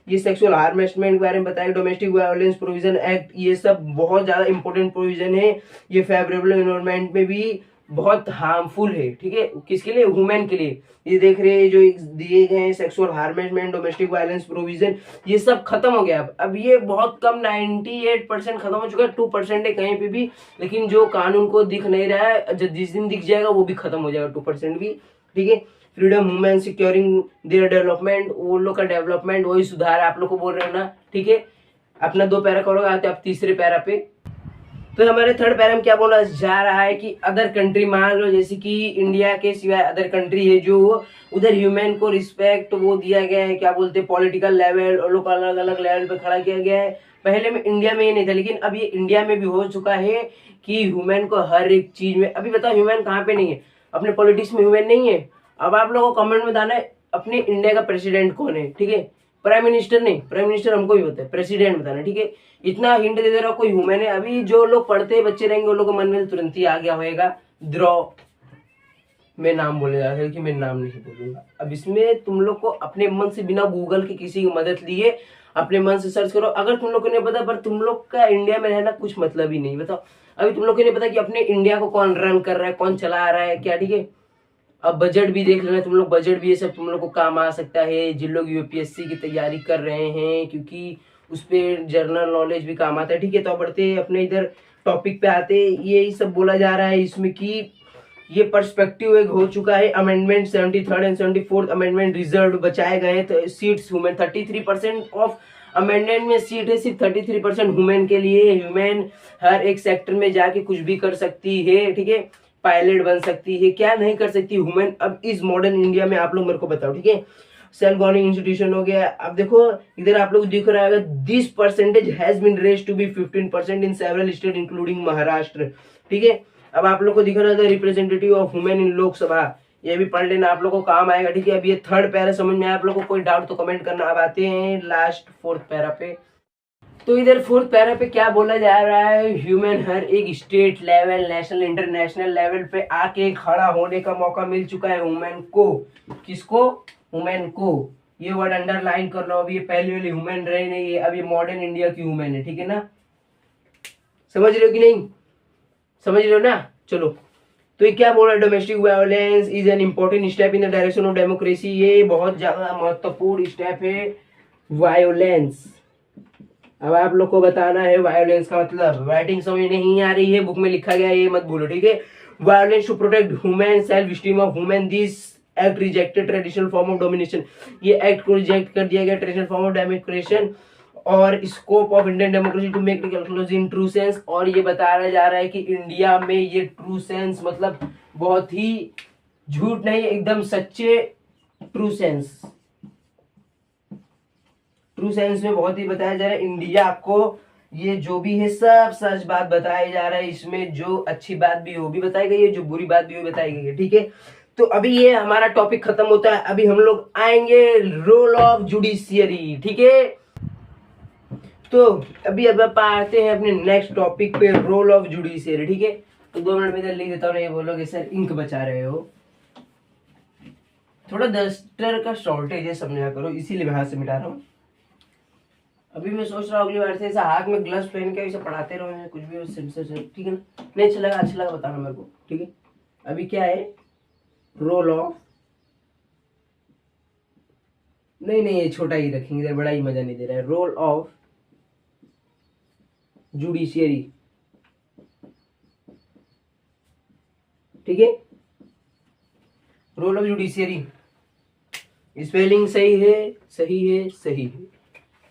ये सेक्सुअल हारमेसमेंट के बारे में बताया, डोमेस्टिक वायलेंस प्रोविजन एक्ट, ये सब बहुत ज्यादा इंपॉर्टेंट प्रोविजन है। ये फेवरेबल एनवायरमेंट में भी बहुत हार्मफुल है, ठीक है, किसके लिए, वुमेन के लिए। ये देख रहे हैं जो दिए गए हैं सेक्सुअल हारमेसमेंट, डोमेस्टिक वायलेंस प्रोविजन, ये सब खत्म हो गया। अब ये बहुत कम 98% खत्म हो चुका है, 2% है कहीं पे भी, लेकिन जो कानून को दिख नहीं रहा है, जिस दिन दिख जाएगा वो भी खत्म हो जाएगा 2% भी, ठीक है। Freedom women securing their development, वो लोग का डेवलपमेंट वही सुधार आप लोग को बोल रहे हो ना, ठीक है। अपना 2 पैरा करोगे, आते आप तीसरे पैरा पे। तो हमारे थर्ड पैरा में क्या बोला जा रहा है कि अदर कंट्री, मान लो जैसे कि इंडिया के सिवाय अदर कंट्री है जो उधर ह्यूमन को रिस्पेक्ट वो दिया गया है, क्या बोलते हैं, पॉलिटिकल लेवल, और लोग अलग अलग लेवल पे खड़ा किया गया है। पहले में इंडिया में ये नहीं था, लेकिन अब ये इंडिया में भी हो चुका है कि ह्यूमन को हर एक चीज में, अभी बताओ ह्यूमन कहाँ पे नहीं है, अपने पॉलिटिक्स में ह्यूमन नहीं है। अब आप लोगों को कमेंट में बताना है अपने इंडिया का प्रेसिडेंट कौन है, ठीक है, प्राइम मिनिस्टर नहीं, प्राइम मिनिस्टर हमको भी पता है, प्रेसिडेंट बताना, ठीक है। इतना हिंट दे रहा कोई ह्यूमन है। अभी जो लोग पढ़ते बच्चे रहेंगे उन लोगों के मन में तुरंत ही आ गया होगा द्रौ, मैं नाम बोले जा रहा है कि मैं नाम नहीं बोलूंगा। अब इसमें तुम लोग को अपने मन से, बिना गूगल की किसी की मदद लिए, अपने मन से सर्च करो। अगर तुम लोग को नहीं पता, पर तुम लोग का इंडिया में रहना कुछ मतलब ही नहीं, बताओ। अभी तुम लोग को नहीं पता कि अपने इंडिया को कौन रन कर रहा है, कौन चला रहा है, क्या, ठीक है। अब बजट भी देख लेना तुम लोग, बजट भी ये सब तुम लोग को काम आ सकता है, जिन लोग यूपीएससी की तैयारी कर रहे हैं, क्योंकि उस पर जनरल नॉलेज भी काम आता है, ठीक है। तो बढ़ते अपने इधर टॉपिक पे आते, यही सब बोला जा रहा है इसमें कि ये पर्सपेक्टिव एक हो चुका है। Amendment 73rd and 74th amendment reserve बचाए गए, तो सीट्स वुमेन 33% ऑफ अमेंडमेंट में सीट है, सिर्फ 33% वुमेन के लिए। ह्यूमन हर एक सेक्टर में जाके कुछ भी कर सकती है, ठीक है, पायलट बन सकती है, क्या नहीं कर सकती वुमेन अब इस मॉडर्न इंडिया में, आप लोग मेरे को बताओ, ठीक है। सेल्फ गवर्निंग इंस्टीट्यूशन हो गया। अब देखो इधर आप लोग दिख रहा है, this percentage has been raised to be 15% in several state including Maharashtra, ठीक है। अब आप लोग को दिख रहा था representative of women in Lok Sabha, ये भी पढ़ लेना, आप लोग को काम आएगा, ठीक है। अब ये थर्ड पैरा समझ में आया आप लोग को, कोई डाउट तो कमेंट करना। अब आते हैं लास्ट फोर्थ पैरा पे। तो इधर फोर्थ पैरा पे क्या बोला जा रहा है, ह्यूमन हर एक state level, national, international level पे आके खड़ा होने का मौका मिल चुका है वुमेन को। किसको, वुमेन को। ये वर्ड अंडरलाइन कर लो, अभी ये पहले वाली वुमेन रही नहीं है, अब ये मॉडर्न इंडिया की वुमेन है, ठीक है ना। समझ रहे हो कि नहीं, समझ रहे हो ना। चलो तो ये क्या बोल रहा है, domestic violence is an important step in the direction of democracy, ये बहुत ज्यादा महत्वपूर्ण स्टेप है वायोलेंस। अब आप लोग को बताना है वायोलेंस का मतलब, राइटिंग समझ नहीं आ रही है, बुक में लिखा गया ये मत भूलो, ठीक है। Violence to protect human self esteem of women, this act rejected traditional form of domination, ये एक्ट को रिजेक्ट कर दिया गया ट्रेडिशनल फॉर्म ऑफ डेमोक्रेशन और scope of Indian democracy to make technology in true sense. और ये बताया जा रहा है कि इंडिया में ये ट्रू सेंस मतलब बहुत ही झूठ नहीं, एकदम सच्चे ट्रू सेंस, ट्रू सेंस में बहुत ही बताया जा रहा है इंडिया को, ये जो भी है सब सच बात बताया जा रहा है। इसमें जो अच्छी बात भी वो भी बताई गई है, जो बुरी बात भी वो बताई गई है, ठीक है। तो अभी ये हमारा टॉपिक खत्म होता है, अभी हम लोग आएंगे रोल ऑफ जुडिशियरी, ठीक है। तो अभी अब आते हैं अपने नेक्स्ट टॉपिक पे, रोल ऑफ जुडिशियरी, ठीक है। तो 2 मिनट में इधर लिख देता हूँ, ये बोलोगे सर इंक बचा रहे हो, थोड़ा डस्टर का शॉर्टेज है, समझा करो, इसीलिए मैं हाथ से मिटा रहा हूँ। अभी मैं सोच रहा हूँ अगली बार से ऐसा हाथ में ग्लव्स पहन के ऐसे पढ़ाते रहो, कुछ भी ठीक है ना। नहीं अच्छा लगा बताना मेरे को, ठीक है। अभी क्या है, रोल ऑफ, नहीं ये छोटा ही रखेंगे, इधर बड़ा ही मजा नहीं दे रहा है। रोल ऑफ जुडिशियरी, ठीक है। रोल ऑफ जुडिशियरी, स्पेलिंग सही है,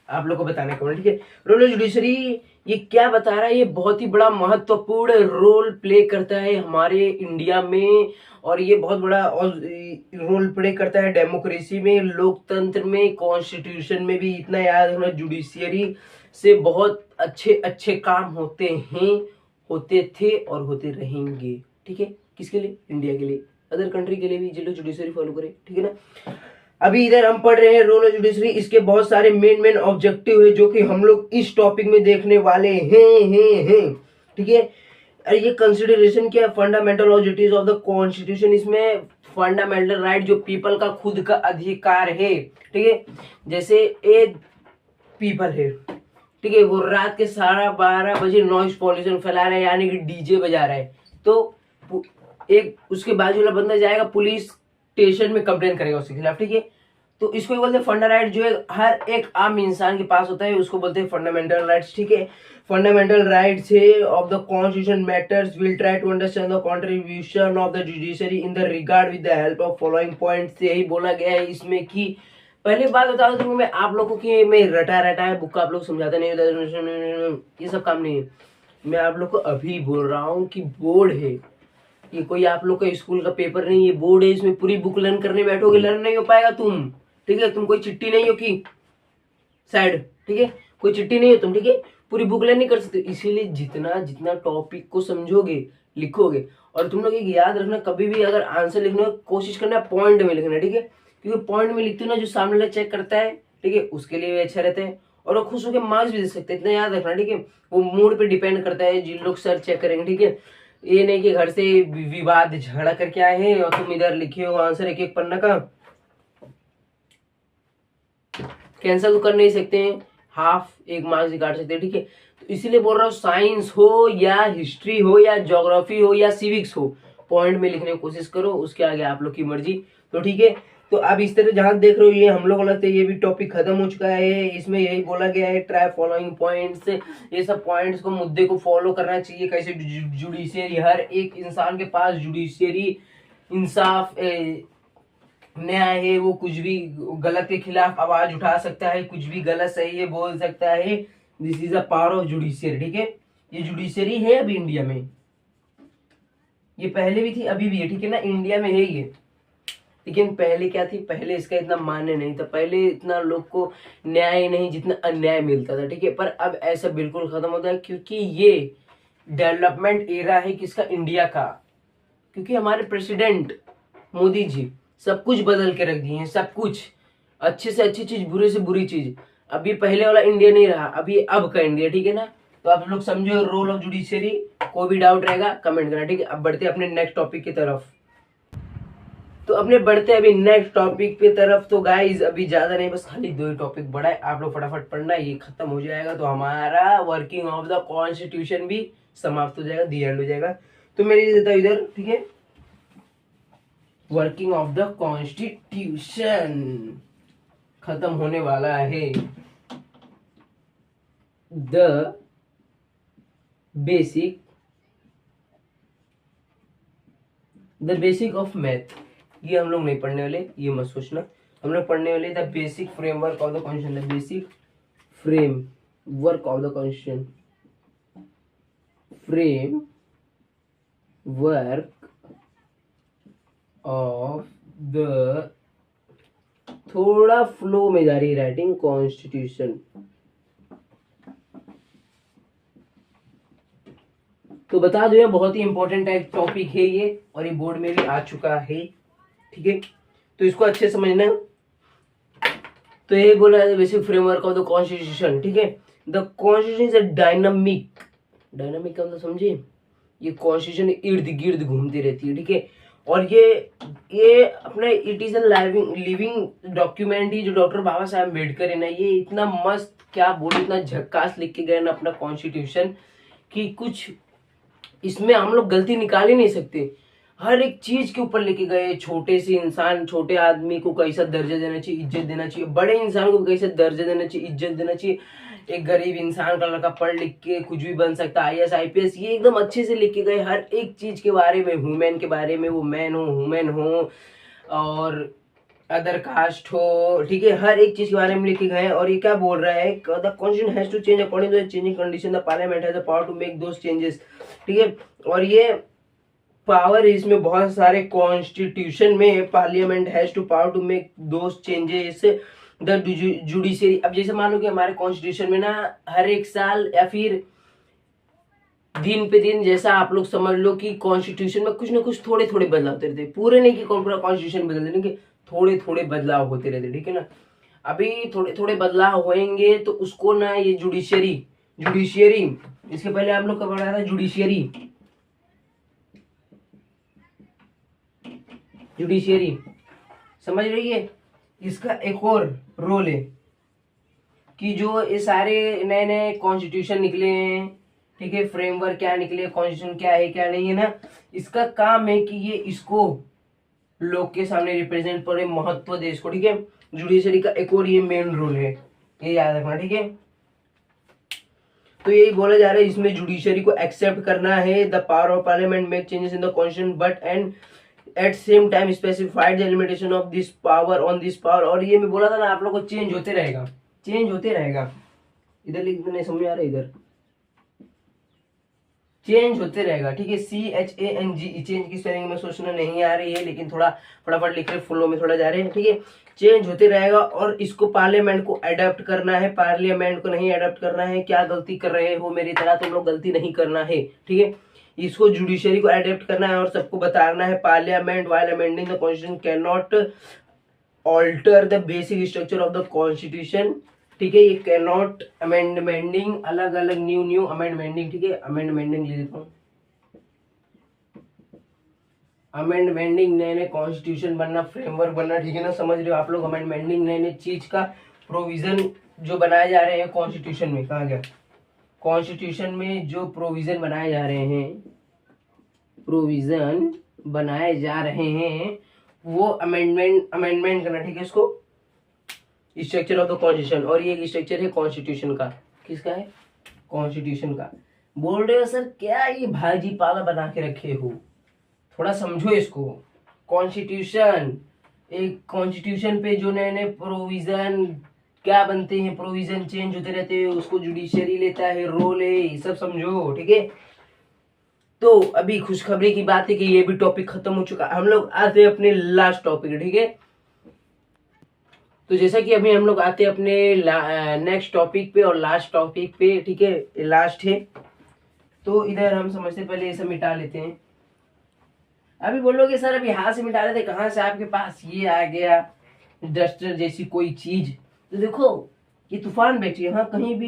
आप लोग को बताने का, ठीक है। रोल ऑफ जुडिशरी ये क्या बता रहा है, ये बहुत ही बड़ा महत्वपूर्ण रोल प्ले करता है हमारे इंडिया में, और ये बहुत बड़ा रोल प्ले करता है डेमोक्रेसी में, लोकतंत्र में, कॉन्स्टिट्यूशन में भी। इतना याद रखना, जुडिशियरी से बहुत अच्छे काम होते हैं, होते थे और होते रहेंगे, ठीक है। किसके लिए? इंडिया के लिए। अदर कंट्री के लिए भी जो लोग जुडिशरी फॉलो करे, ठीक है ना। अभी इधर हम पढ़ रहे हैं रोल ऑफ जुडिशरी, इसके बहुत सारे मेन ऑब्जेक्टिव है जो कि हम लोग इस टॉपिक में देखने वाले हैं, ठीक है। ये कंसिडरेशन क्या है? फंडामेंटल और ड्यूटीज ऑफ द कॉन्स्टिट्यूशन। इसमें फंडामेंटल राइट जो पीपल का खुद का अधिकार है, ठीक है। जैसे एक पीपल है, ठीक है, वो रात के 12:30 नॉइज पॉल्यूशन फैला रहा है, यानी कि डीजे बजा रहा है, तो एक उसके बाजू वाला बंदा जाएगा पुलिस स्टेशन में कंप्लेन करेगा उसके खिलाफ, ठीक है। तो इसको बोलते हैं फंडा राइट, जो है हर एक आम इंसान के पास होता है, उसको बोलते हैं फंडामेंटल राइट्स, ठीक है। फंडामेंटल राइट्स है of the constitution matters will try to understand the contribution of the judiciary in the regard with the help of following points. यही बोला गया है इसमें कि पहले बात बता दूं मैं आप लोगों की, मैं रटा है बुक का आप लोग समझाता नहीं होता, ये सब काम नहीं है। मैं आप लोग को अभी बोल रहा हूँ कि बोर्ड है, ये कोई आप लोग का स्कूल का पेपर नहीं, ये बोर्ड है, इसमें पूरी बुक लर्न करने बैठोगे, लर्न नहीं हो पाएगा तुम, ठीक है। तुम कोई चिट्ठी नहीं हो कि साइड, ठीक है, कोई चिट्ठी नहीं हो तुम, ठीक है, पूरी बुक लर्न नहीं कर सकते। इसीलिए जितना जितना टॉपिक को समझोगे लिखोगे, और तुम लोग एक याद रखना, कभी भी अगर आंसर लिखने की कोशिश करना पॉइंट में लिखना, ठीक है, क्योंकि पॉइंट में लिखते हो ना, जो सामने वाला चेक करता है, ठीक है, उसके लिए भी अच्छा रहता है, और वो खुश होकर मार्क्स भी दे सकते हैं, इतना याद रखना, ठीक है। वो मूड पे डिपेंड करता है जिन लोग सर चेक करेंगे, ठीक है। ये नहीं कि घर से विवाद झगड़ा करके आए हैं और तुम इधर लिखे हो आंसर एक एक पन्ना का, कैंसिल तो कर नहीं सकते हैं, हाफ एक मार्क्स काट सकते हैं, ठीक है। तो इसीलिए बोल रहा हूँ, साइंस हो या हिस्ट्री हो या ज्योग्राफी हो या सिविक्स हो, पॉइंट में लिखने की कोशिश करो, उसके आगे आप लोग की मर्जी, तो ठीक है। तो अब इस तरह जहां देख रहे हो, ये हम लोग को लगता है ये भी टॉपिक खत्म हो चुका है। इसमें यही बोला गया है, ट्राई फॉलोइंग पॉइंट्स, ये सब पॉइंट्स को, मुद्दे को फॉलो करना चाहिए। कैसे जुडिशियरी, हर एक इंसान के पास जुडिशियरी इंसाफ न्याय है, वो कुछ भी गलत के खिलाफ आवाज उठा सकता है, कुछ भी गलत सही है बोल सकता है। This is a power of judiciary, ठीक है। ये जुडिशियरी है अभी इंडिया में, ये पहले भी थी अभी भी है, ठीक है ना, इंडिया में है ये। लेकिन पहले क्या थी, पहले इसका इतना मान्य नहीं था, पहले इतना लोग को न्याय नहीं जितना अन्याय मिलता था, ठीक है। पर अब ऐसा बिल्कुल खत्म होता है, क्योंकि ये डेवलपमेंट एरा है किसका? इंडिया का। क्योंकि हमारे प्रेसिडेंट मोदी जी सब कुछ बदल के रख दिए हैं, सब कुछ, अच्छे से अच्छी चीज, बुरे से बुरी चीज। अभी पहले वाला इंडिया नहीं रहा, अभी अब का इंडिया, ठीक है ना। तो आप लोग समझो रोल ऑफ जुडिशियरी। कोई भी डाउट रहेगा कमेंट करना, ठीक है। अब बढ़ते अपने नेक्स्ट टॉपिक की तरफ। तो अपने बढ़ते अभी नेक्स्ट टॉपिक पे तरफ। तो गाइज अभी ज्यादा नहीं, बस खाली 2 ही टॉपिक बढ़ा है, आप लोग फटाफट पढ़ना, ये खत्म हो जाएगा तो हमारा वर्किंग ऑफ द कॉन्स्टिट्यूशन भी समाप्त हो जाएगा, दी एंड हो जाएगा। तो मैं लिख देता हूँ इधर, ठीक है, वर्किंग ऑफ द कॉन्स्टिट्यूशन खत्म होने वाला है। द बेसिक ऑफ मैथ, ये हम लोग नहीं पढ़ने वाले, ये मत सोचना। हम लोग पढ़ने वाले the basic framework of the constitution, the basic framework of the constitution, frame work of the, थोड़ा फ्लो में जा रही है राइटिंग, कॉन्स्टिट्यूशन। तो बता दो, ये बहुत ही इंपॉर्टेंट टॉपिक है ये, और ये बोर्ड में भी आ चुका है, ठीक है। तो इसको अच्छे समझना। तो ये बोला है basic framework of the constitution, ठीक है। The constitution is a dynamic का मतलब समझे, ये कॉन्स्टिट्यूशन इर्द गिर्द घूमती रहती है, ठीक है। और ये अपने it is a living document ही, जो डॉक्टर बाबा साहब अम्बेडकर है ना, ये इतना मस्त, क्या बोले, इतना झक्कास लिख के गए ना अपना कॉन्स्टिट्यूशन, कि कुछ इसमें हम लोग गलती निकाल ही नहीं सकते। हर एक चीज के ऊपर लेके गए, छोटे से इंसान, छोटे आदमी को कैसा दर्जा देना चाहिए, इज्जत देना चाहिए, बड़े इंसान को कैसे दर्जा देना चाहिए, इज्जत देना चाहिए। एक गरीब इंसान का लड़का पढ़ लिख के कुछ भी बन सकता है, IAS IPS, ये एकदम अच्छे से लिख के गए हर एक चीज के बारे में, वुमेन के बारे में, वो मैन हो वुमेन हो और अदर कास्ट हो, ठीक है, हर एक चीज के बारे में लिखे गए हैं। और ये क्या बोल रहा है, the constitution has to change according to the changing condition, the parliament has the power to make those changes, ठीक है। और ये पावर इसमें बहुत सारे, कॉन्स्टिट्यूशन में parliament has to power to make those changes the judiciary. अब जैसे मान लो कि हमारे कॉन्स्टिट्यूशन में ना हर एक साल या फिर दिन पे दिन जैसा आप लोग समझ लो कि कॉन्स्टिट्यूशन में कुछ ना कुछ थोड़े थोड़े बदलाव होते रहते, पूरे नहीं कि पूरा कॉन्स्टिट्यूशन बदल देने के, थोड़े थोड़े बदलाव होते रहते, ठीक है ना। अभी थोड़े थोड़े बदलाव होंगे तो उसको ना ये जुडिशियरी जुडिशियरी इसके पहले आप लोग का पढ़ा था जुडिशियरी जुडिशियरी समझ रही है। इसका एक और रोल है कि जो ये सारे नए नए कॉन्स्टिट्यूशन निकले हैं, ठीक है, फ्रेमवर्क क्या निकले, कॉन्स्टिट्यूशन क्या है क्या नहीं है ना, इसका काम है कि ये इसको लोग के सामने रिप्रेजेंट करे, महत्व दे इसको, ठीक है। जुडिशरी का एक और ये मेन रोल है, ये याद रखना, ठीक है। तो यही बोला जा रहा है इसमें जुडिशरी को एक्सेप्ट करना है the power of parliament make changes in the constitution but and at same time specified the limitation of this power on this power. और ये मैं बोला था ना आप लोग को चेंज होते रहेगा, चेंज होते रहेगा। इधर लिख नहीं समझ आ रहा है, इधर चेंज होते रहेगा, ठीक है। CHANGE चेंज की स्पेलिंग में सोचना नहीं आ रही है, लेकिन थोड़ा फटाफट लिख रहे, फ्लो में थोड़ा जा रहे हैं, ठीक है। चेंज होते रहेगा और इसको पार्लियामेंट को अडॉप्ट करना है, पार्लियामेंट को नहीं अडॉप्ट करना है। क्या गलती कर रहे हो मेरी तरह तुम लोग, गलती नहीं करना है, ठीक है। इसको जुडिशरी को अडॉप्ट करना है और सबको बताना है parliament while amending the constitution can not alter the basic structure of the constitution, ठीक है। ये कैन नॉट अमेंडमेंडिंग, अलग अलग न्यू न्यू अमेंडमेंडिंग, ठीक है। अमेंडमेंडिंग ले देता हूँ, अमेंडमेंडिंग नए नए कॉन्स्टिट्यूशन बनना, फ्रेमवर्क बनना, ठीक है ना, समझ रहे हो आप लोग। अमेंडमेंडिंग नए नए चीज का प्रोविजन जो बनाए जा रहे हैं कॉन्स्टिट्यूशन में, कहा गया कॉन्स्टिट्यूशन में जो प्रोविजन बनाए जा रहे हैं, प्रोविजन बनाए जा रहे हैं वो अमेंडमेंट करना, ठीक है। इसको स्ट्रक्चर ऑफ द कॉन्स्टिट्यूशन, और ये स्ट्रक्चर है कॉन्स्टिट्यूशन का, किसका है, कॉन्स्टिट्यूशन का। बोल रहे हो सर क्या ये भाजी पाला बना के रखे हो, थोड़ा समझो इसको। कॉन्स्टिट्यूशन, एक कॉन्स्टिट्यूशन पे जो नए नए प्रोविजन क्या बनते हैं, प्रोविजन चेंज होते रहते हैं, उसको जुडिशरी लेता है, रोल है, ये सब समझो, ठीक है। तो अभी खुशखबरी की बात है कि ये भी टॉपिक खत्म हो चुका, हम लोग आते हैं अपने लास्ट टॉपिक, ठीक है। तो जैसा कि अभी हम लोग आते हैं अपने नेक्स्ट टॉपिक पे और लास्ट टॉपिक पे, ठीक है, लास्ट है। तो इधर हम समझते पहले ये सब मिटा लेते हैं। अभी बोलोगे सर अभी हाथ से मिटा रहे थे, कहाँ से आपके पास ये आ गया डस्टर जैसी कोई चीज। तो देखो ये तूफान बैठी यहाँ कहीं भी,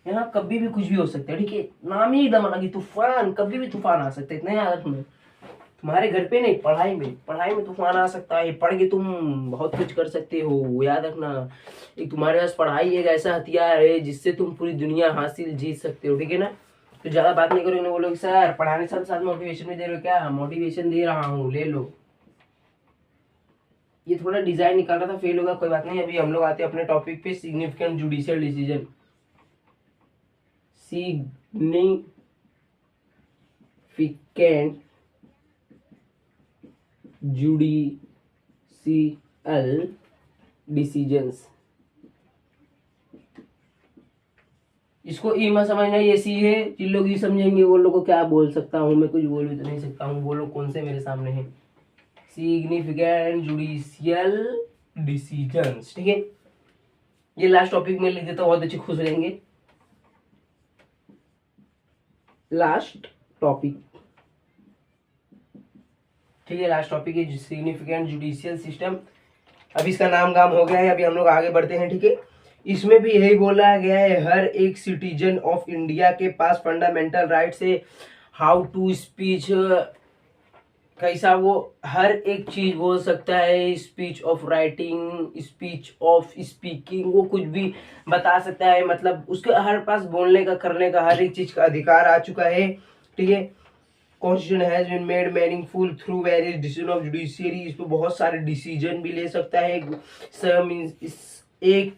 यहाँ कभी भी कुछ भी हो सकता है, ठीक है। नाम ही एकदम अलग, तूफान, कभी भी तूफान आ सकता है, इतना याद रखना। तुम्हारे घर पे नहीं, पढ़ाई में तूफान आ सकता है, पढ़ के तुम बहुत कुछ कर सकते हो, याद रखना। एक तुम्हारे पास पढ़ाई एक ऐसा हथियार है जिससे तुम पूरी दुनिया हासिल जीत सकते हो, ठीक है ना। तो ज्यादा बात नहीं करोगे ना, बोलोगे सर पढ़ाने साथ साथ मोटिवेशन भी दे रहे हो क्या, मोटिवेशन दे रहा हूँ, ले लो। ये थोड़ा डिजाइन निकाला था, फेल होगा, कोई बात नहीं। अभी हम लोग आते हैं अपने टॉपिक पे, significant judicial decision. Significant judicial decisions, इसको ई मत समझना, ये सी है। जिन लोग ये समझेंगे वो लोग को क्या बोल सकता हूँ मैं, कुछ बोल भी तो नहीं सकता हूँ। वो लोग कौन से मेरे सामने हैं, सिग्निफिकेंट जुडिशियल डिसीजंस, ठीक है। ये लास्ट टॉपिक में लिख देता हूँ, बहुत अच्छे खुश रहेंगे। लास्ट टॉपिक, ठीक है, लास्ट टॉपिक है सिग्निफिकेंट जुडिशियल सिस्टम। अभी इसका नाम गाम हो गया है, अभी हम लोग आगे बढ़ते हैं, ठीक है। इसमें भी यही बोला गया है हर एक सिटीजन ऑफ इंडिया के पास फंडामेंटल राइट्स है। हाउ टू स्पीच, कैसा वो हर एक चीज बोल सकता है, speech of writing, speech of speaking, वो कुछ भी बता सकता है, मतलब उसके हर पास बोलने का, करने का, हर एक चीज का अधिकार आ चुका है, ठीक है। Constitution has been made meaningful through various decision of judiciary, इस पर बहुत सारे डिसीजन भी ले सकता है एक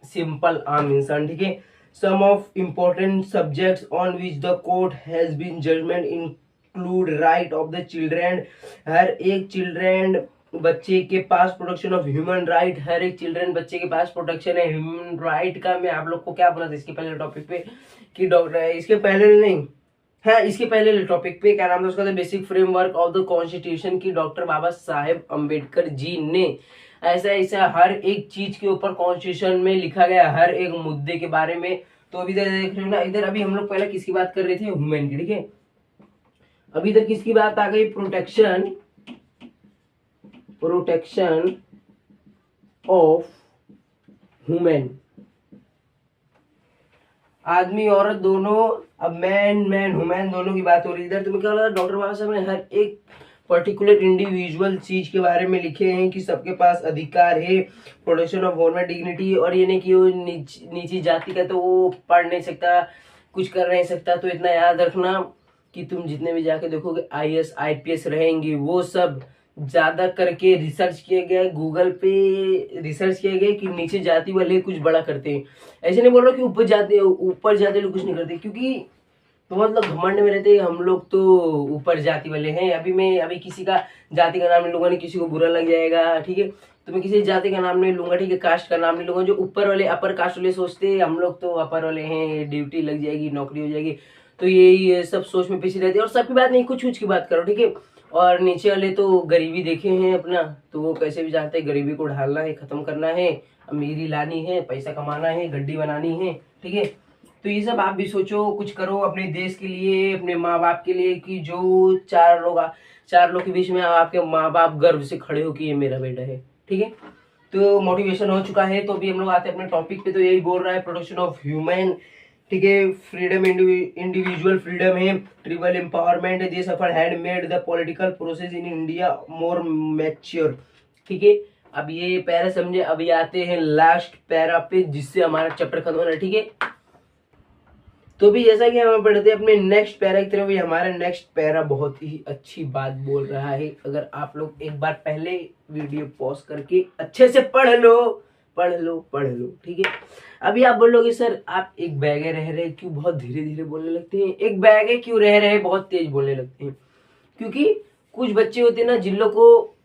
सिंपल आम इंसान, ठीक है। Some of important subjects on which the court has been judgement include right of the children, हर एक चिल्ड्रेन बच्चे के पास प्रोटेक्शन ऑफ ह्यूमन राइट, हर एक चिल्ड्रेन बच्चे के पास प्रोटेक्शन है ह्यूमन राइट का। मैं आप लोग को क्या बोला था इसके पहले टॉपिक पे कि डॉक्टर, इसके पहले नहीं, हाँ इसके पहले टॉपिक पे क्या नाम था उसका, basic framework of the constitution की डॉक्टर बाबा साहेब अम्बेडकर जी ने ऐसा ऐसा हर एक चीज के ऊपर कॉन्स्टिट्यूशन में लिखा गया, हर एक मुद्दे के बारे में तो अभी इधर देख रहे हो ना, इधर अभी हम लोग पहले किसकी बात कर रहे थे, ह्यूमन की, ठीक है। अभी इधर किसकी बात आ गई, प्रोटेक्शन ऑफ ह्यूमन, आदमी औरत दोनों, अब मैन ह्यूमन दोनों की बात हो रही है। इधर तुम्हें क्या लगा, डॉक्टर बाबा साहब ने हर एक पर्टिकुलर इंडिविजुअल चीज के बारे में लिखे हैं कि सबके पास अधिकार है, प्रोटेक्शन ऑफ गवर्नमेंट डिग्निटी, और ये नहीं कि वो नीची जाति का तो वो पढ़ नहीं सकता, कुछ कर नहीं सकता। तो इतना याद रखना कि तुम जितने भी जाके देखोगे IAS IPS रहेंगी, वो सब ज्यादा करके रिसर्च किए गए, गूगल पे रिसर्च किए गए कि नीचे जाति वाले कुछ बड़ा करते हैं। ऐसे नहीं बोल रहा कि ऊपर जाते लोग कुछ नहीं करते, क्योंकि तो मतलब घमंड में रहते हैं हम लोग तो ऊपर जाति वाले हैं। अभी किसी का जाति का नाम नहीं लूंगा, नहीं किसी को बुरा लग जाएगा, ठीक है। तो मैं किसी जाति का नाम नहीं लूंगा, ठीक है, कास्ट का नाम नहीं लूंगा। जो ऊपर वाले अपर कास्ट वाले सोचते हैं हम लोग तो अपर वाले हैं, ड्यूटी लग जाएगी, नौकरी हो जाएगी, तो ये सब सोच में पीछे रहती है। और सबकी बात नहीं, कुछ की बात करो, ठीक है। और नीचे वाले तो गरीबी देखे हैं अपना, तो वो कैसे भी चाहते हैं गरीबी को ढालना है, खत्म करना है, अमीरी लानी है, पैसा कमाना है, गड्डी बनानी है, ठीक है। तो ये सब आप भी सोचो, कुछ करो अपने देश के लिए, अपने माँ बाप के लिए, कि जो चार लोग के बीच में आपके माँ बाप गर्व से खड़े हो कि ये मेरा बेटा है, ठीक है। तो मोटिवेशन हो चुका है, तो अभी हम लोग आते हैं अपने टॉपिक पे। तो यही बोल रहा है, प्रोटेक्शन ऑफ ह्यूमन, ठीक है, फ्रीडम, इंडिविजुअल फ्रीडम है, ट्रिबल एम्पावरमेंट है, this effort had made the political process in India more mature, ठीक है। अब ये पैरा समझे, अभी आते हैं लास्ट पैरा पे, जिससे हमारा चैप्टर खत्म होना है, ठीक है। तो भी जैसा कि हम पढ़ते हैं अपने नेक्स्ट पैरा की तरफ, हमारा नेक्स्ट पैरा बहुत ही अच्छी बात बोल रहा है। अगर आप लोग एक बार पहले वीडियो पॉज करके अच्छे से पढ़ लो, ठीक है। अभी आप बोलोगे सर आप एक बैगे रह रहे क्यों बहुत धीरे धीरे बोलने लगते हैं, एक बैगे क्यों रह रहे बहुत तेज बोलने लगते हैं? क्योंकि कुछ बच्चे होते हैं ना, जिन लोग को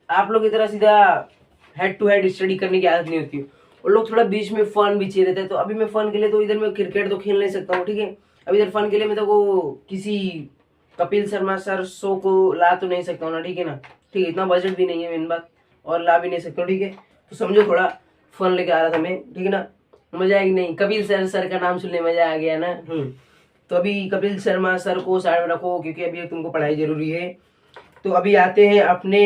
आप लोग की तरह सीधा हेड टू हेड स्टडी करने की आदत नहीं होती, और लोग थोड़ा बीच में फन भी चाहिए रहता है। तो अभी मैं फन के लिए तो इधर मैं क्रिकेट तो खेल नहीं सकता हूँ, ठीक है। अभी इधर फन के लिए मैं तो वो किसी कपिल शर्मा सर शो को ला तो नहीं सकता हूँ ना, ठीक है ना, ठीक है। इतना बजट भी नहीं है मेन बात, और ला भी नहीं सकता हूँ, ठीक है। तो समझो थोड़ा फन लेके आ रहा था मैं, ठीक है ना। मजा आएगी नहीं, कपिल सर का नाम सुनने मजा आ गया ना। तो अभी कपिल शर्मा सर को साइड में रखो, क्योंकि अभी तुमको पढ़ाई जरूरी है। तो अभी आते हैं अपने,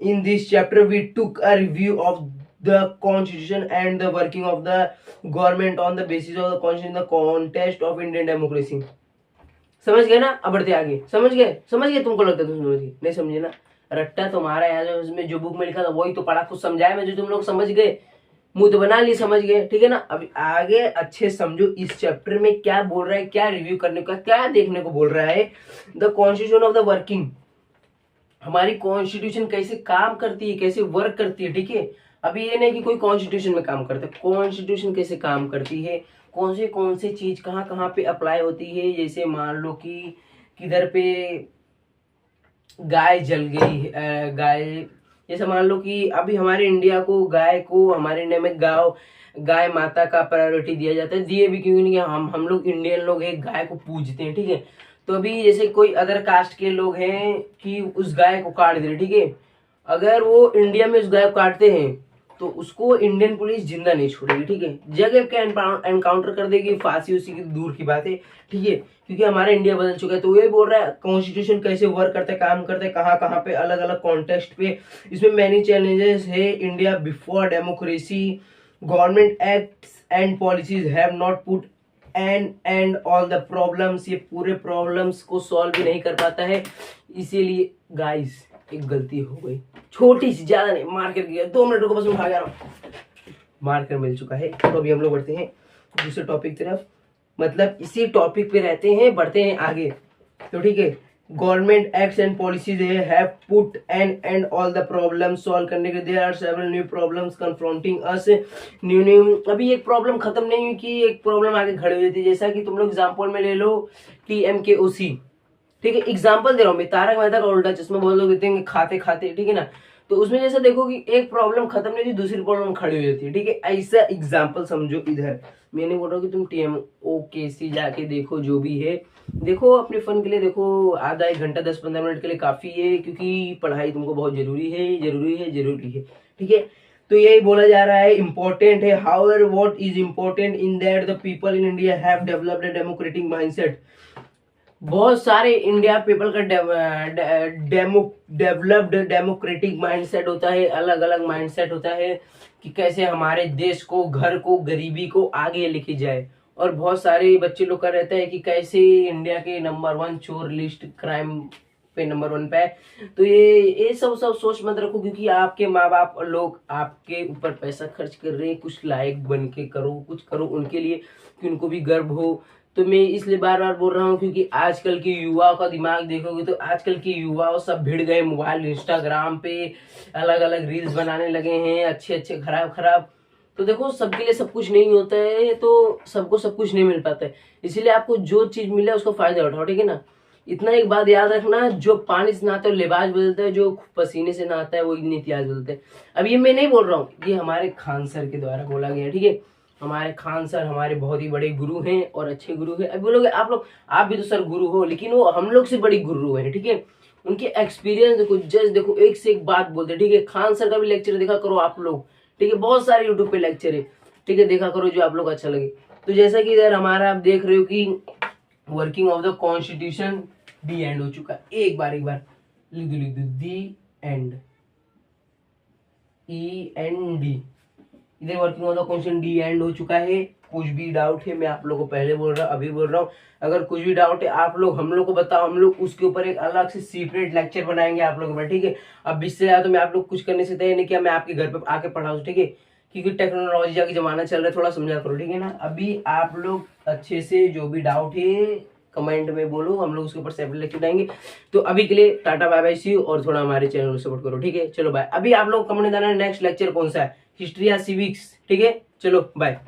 in this chapter we took a review of the constitution and the working of the government on the basis of the constitution, the context of Indian democracy। समझ गए ना? अब बढ़ते आगे। समझ गए तुमको लगता है तुम समझ गए, नहीं समझे ना, रट्टा तुम्हारा है। जो उसमें जो बुक में लिखा था वही तो पढ़ा, कुछ समझाया मैं, जो तुम लोग समझ गए, मुंह तो बना लिए, समझ गए, ठीक है ना। अभी आगे अच्छे समझो इस चैप्टर में क्या बोल रहा है, क्या रिव्यू करने का, क्या देखने को बोल रहा है। The constitution of the working, हमारी कॉन्स्टिट्यूशन कैसे काम करती है, कैसे वर्क करती है, ठीक है। अभी ये नहीं कि कोई कॉन्स्टिट्यूशन में काम करता है, कॉन्स्टिट्यूशन कैसे काम करती है, कौन से चीज कहाँ पे अप्लाई होती है। जैसे मान लो कि किधर पे गाय जल गई, गाय, जैसे मान लो कि अभी हमारे इंडिया को, गाय को हमारे इंडिया में गाय माता का प्रायोरिटी दिया जाता है। दिए भी क्यों नहीं, हम लोग इंडियन लोग एक गाय को पूजते हैं, ठीक है। तो अभी जैसे कोई अदर कास्ट के लोग हैं कि उस गाय को काट दे, ठीक है। अगर वो इंडिया में उस गाय को काटते हैं तो उसको इंडियन पुलिस जिंदा नहीं छोड़ेगी, ठीक है। जगह के एनकाउंटर कर देगी, फांसी उसी की दूर की बात है, ठीक है। क्योंकि हमारा इंडिया बदल चुका है। तो ये बोल रहा है कॉन्स्टिट्यूशन कैसे वर्क करता है, काम करता है, कहाँ पे, अलग अलग कॉन्टेक्स्ट पे। इसमें मैनी चैलेंजेस है। India before democracy, government acts and policies have not put end all the problems, ये पूरे प्रॉब्लम्स को सॉल्व भी नहीं कर पाता है। इसीलिए गाइस एक गलती हो गई, छोटी सी, ज्यादा नहीं, मार कर गया, 2 मिनट को बस उठा जा रहा हूँ, मार कर मिल चुका है। तो अभी हम लोग बढ़ते हैं दूसरे टॉपिक की तरफ, मतलब इसी टॉपिक पे रहते हैं, बढ़ते हैं आगे। तो ठीक है, government acts and policies have put end all the problems solve करने के, there are several new problems confronting us, new. अभी एक प्रॉब्लम खत्म नहीं हुई कि एक प्रॉब्लम आगे खड़ी हुई थी। जैसा कि तुम लोग एग्जांपल में ले लो TMKOC, ठीक है, एग्जांपल दे रहा हूँ मैं, तारक मेहता का उल्टा चश्मा बहुत लोग देते हैं खाते खाते, ठीक है ना। तो उसमें जैसा देखो कि एक प्रॉब्लम खत्म नहीं थी, दूसरी प्रॉब्लम खड़ी हो जाती है, ठीक है। ऐसा एग्जांपल समझो इधर। मैंने बोल रहा हूँ कि तुम TMOKC जाके देखो, जो भी है देखो, अपने फन के लिए देखो, आधा 1 घंटा 10-15 मिनट के लिए काफी है, क्योंकि पढ़ाई तुमको बहुत जरूरी है, ठीक है। तो यही बोला जा रहा है इम्पोर्टेंट है। However what is important in that the people in India have developed a democratic mindset. बहुत सारे इंडिया पीपल का डेवलप्ड डेमोक्रेटिक माइंडसेट होता है, अलग अलग माइंडसेट होता है कि कैसे हमारे देश को, घर को, गरीबी को आगे लेके जाए। और बहुत सारे बच्चे लोग का रहता है कि कैसे इंडिया के नंबर 1 चोर लिस्ट, क्राइम पे नंबर 1 पे है। तो ये सब सोच मत रखो, क्योंकि आपके माँ बाप लोग आपके ऊपर पैसा खर्च कर रहे हैं, कुछ लायक बन के करो, कुछ करो उनके लिए कि उनको भी गर्व हो। तो मैं इसलिए बार बार बोल रहा हूँ, क्योंकि आजकल के युवाओं का दिमाग देखोगे तो आजकल के युवाओं सब भिड़ गए मोबाइल, इंस्टाग्राम पे अलग अलग रील्स बनाने लगे हैं, अच्छे अच्छे खराब खराब। तो देखो, सबके लिए सब कुछ नहीं होता है, तो सबको सब कुछ नहीं मिल पाता है। इसीलिए आपको जो चीज मिले उसको फायदा उठाओ, ठीक है ना। इतना एक बात याद रखना, जो पानी से नहाता है वो लिबास बदलता है, जो पसीने से नहाता है वो इतिहास बदलता है। अब ये मैं नहीं बोल रहा हूँ, ये हमारे खान सर के द्वारा बोला गया, ठीक है। हमारे खान सर हमारे बहुत ही बड़े गुरु हैं और अच्छे गुरु हैं। अब बोलोगे आप लोग, आप भी तो सर गुरु हो, लेकिन वो हम लोग से बड़ी गुरु है, ठीक है। उनके एक्सपीरियंस देखो, जस्ट देखो, एक से एक बात बोलते, ठीक है। खान सर का भी लेक्चर देखा करो आप लोग, ठीक है। बहुत सारे यूट्यूब पे लेक्चर है, ठीक है, देखा करो जो आप लोग अच्छा लगे। तो जैसा कि इधर हमारा आप देख रहे हो कि working of the constitution D and हो चुका है। एक बार लिख दो दी एंड, END। इधर working on the question D and हो चुका है। कुछ भी डाउट है, मैं आप लोगों को पहले बोल रहा हूँ, अभी बोल रहा हूँ, अगर कुछ भी डाउट है आप लोग हम लोग को बताओ, हम लोग उसके ऊपर एक अलग से सीक्रेट लेक्चर बनाएंगे आप लोगों पर, ठीक है। अब इससे ज्यादा तो मैं आप लोग कुछ करने से तय नहीं किया, मैं आपके घर पे आके पढ़ाऊँ, ठीक है, क्योंकि टेक्नोलॉजी का जमाना चल रहा है, थोड़ा समझा करो, ठीक है ना। अभी आप लोग अच्छे से जो भी डाउट है कमेंट में बोलो, हम लोग उसके ऊपर सेपरेट लेक्चर देंगे। तो अभी के लिए tata bye bye, see you, और थोड़ा हमारे चैनल को सपोर्ट करो, ठीक है। चलो बाय। अभी आप लोग कमेंट देना नेक्स्ट लेक्चर कौन सा है, हिस्ट्री या सिविक्स, ठीक है। चलो बाय।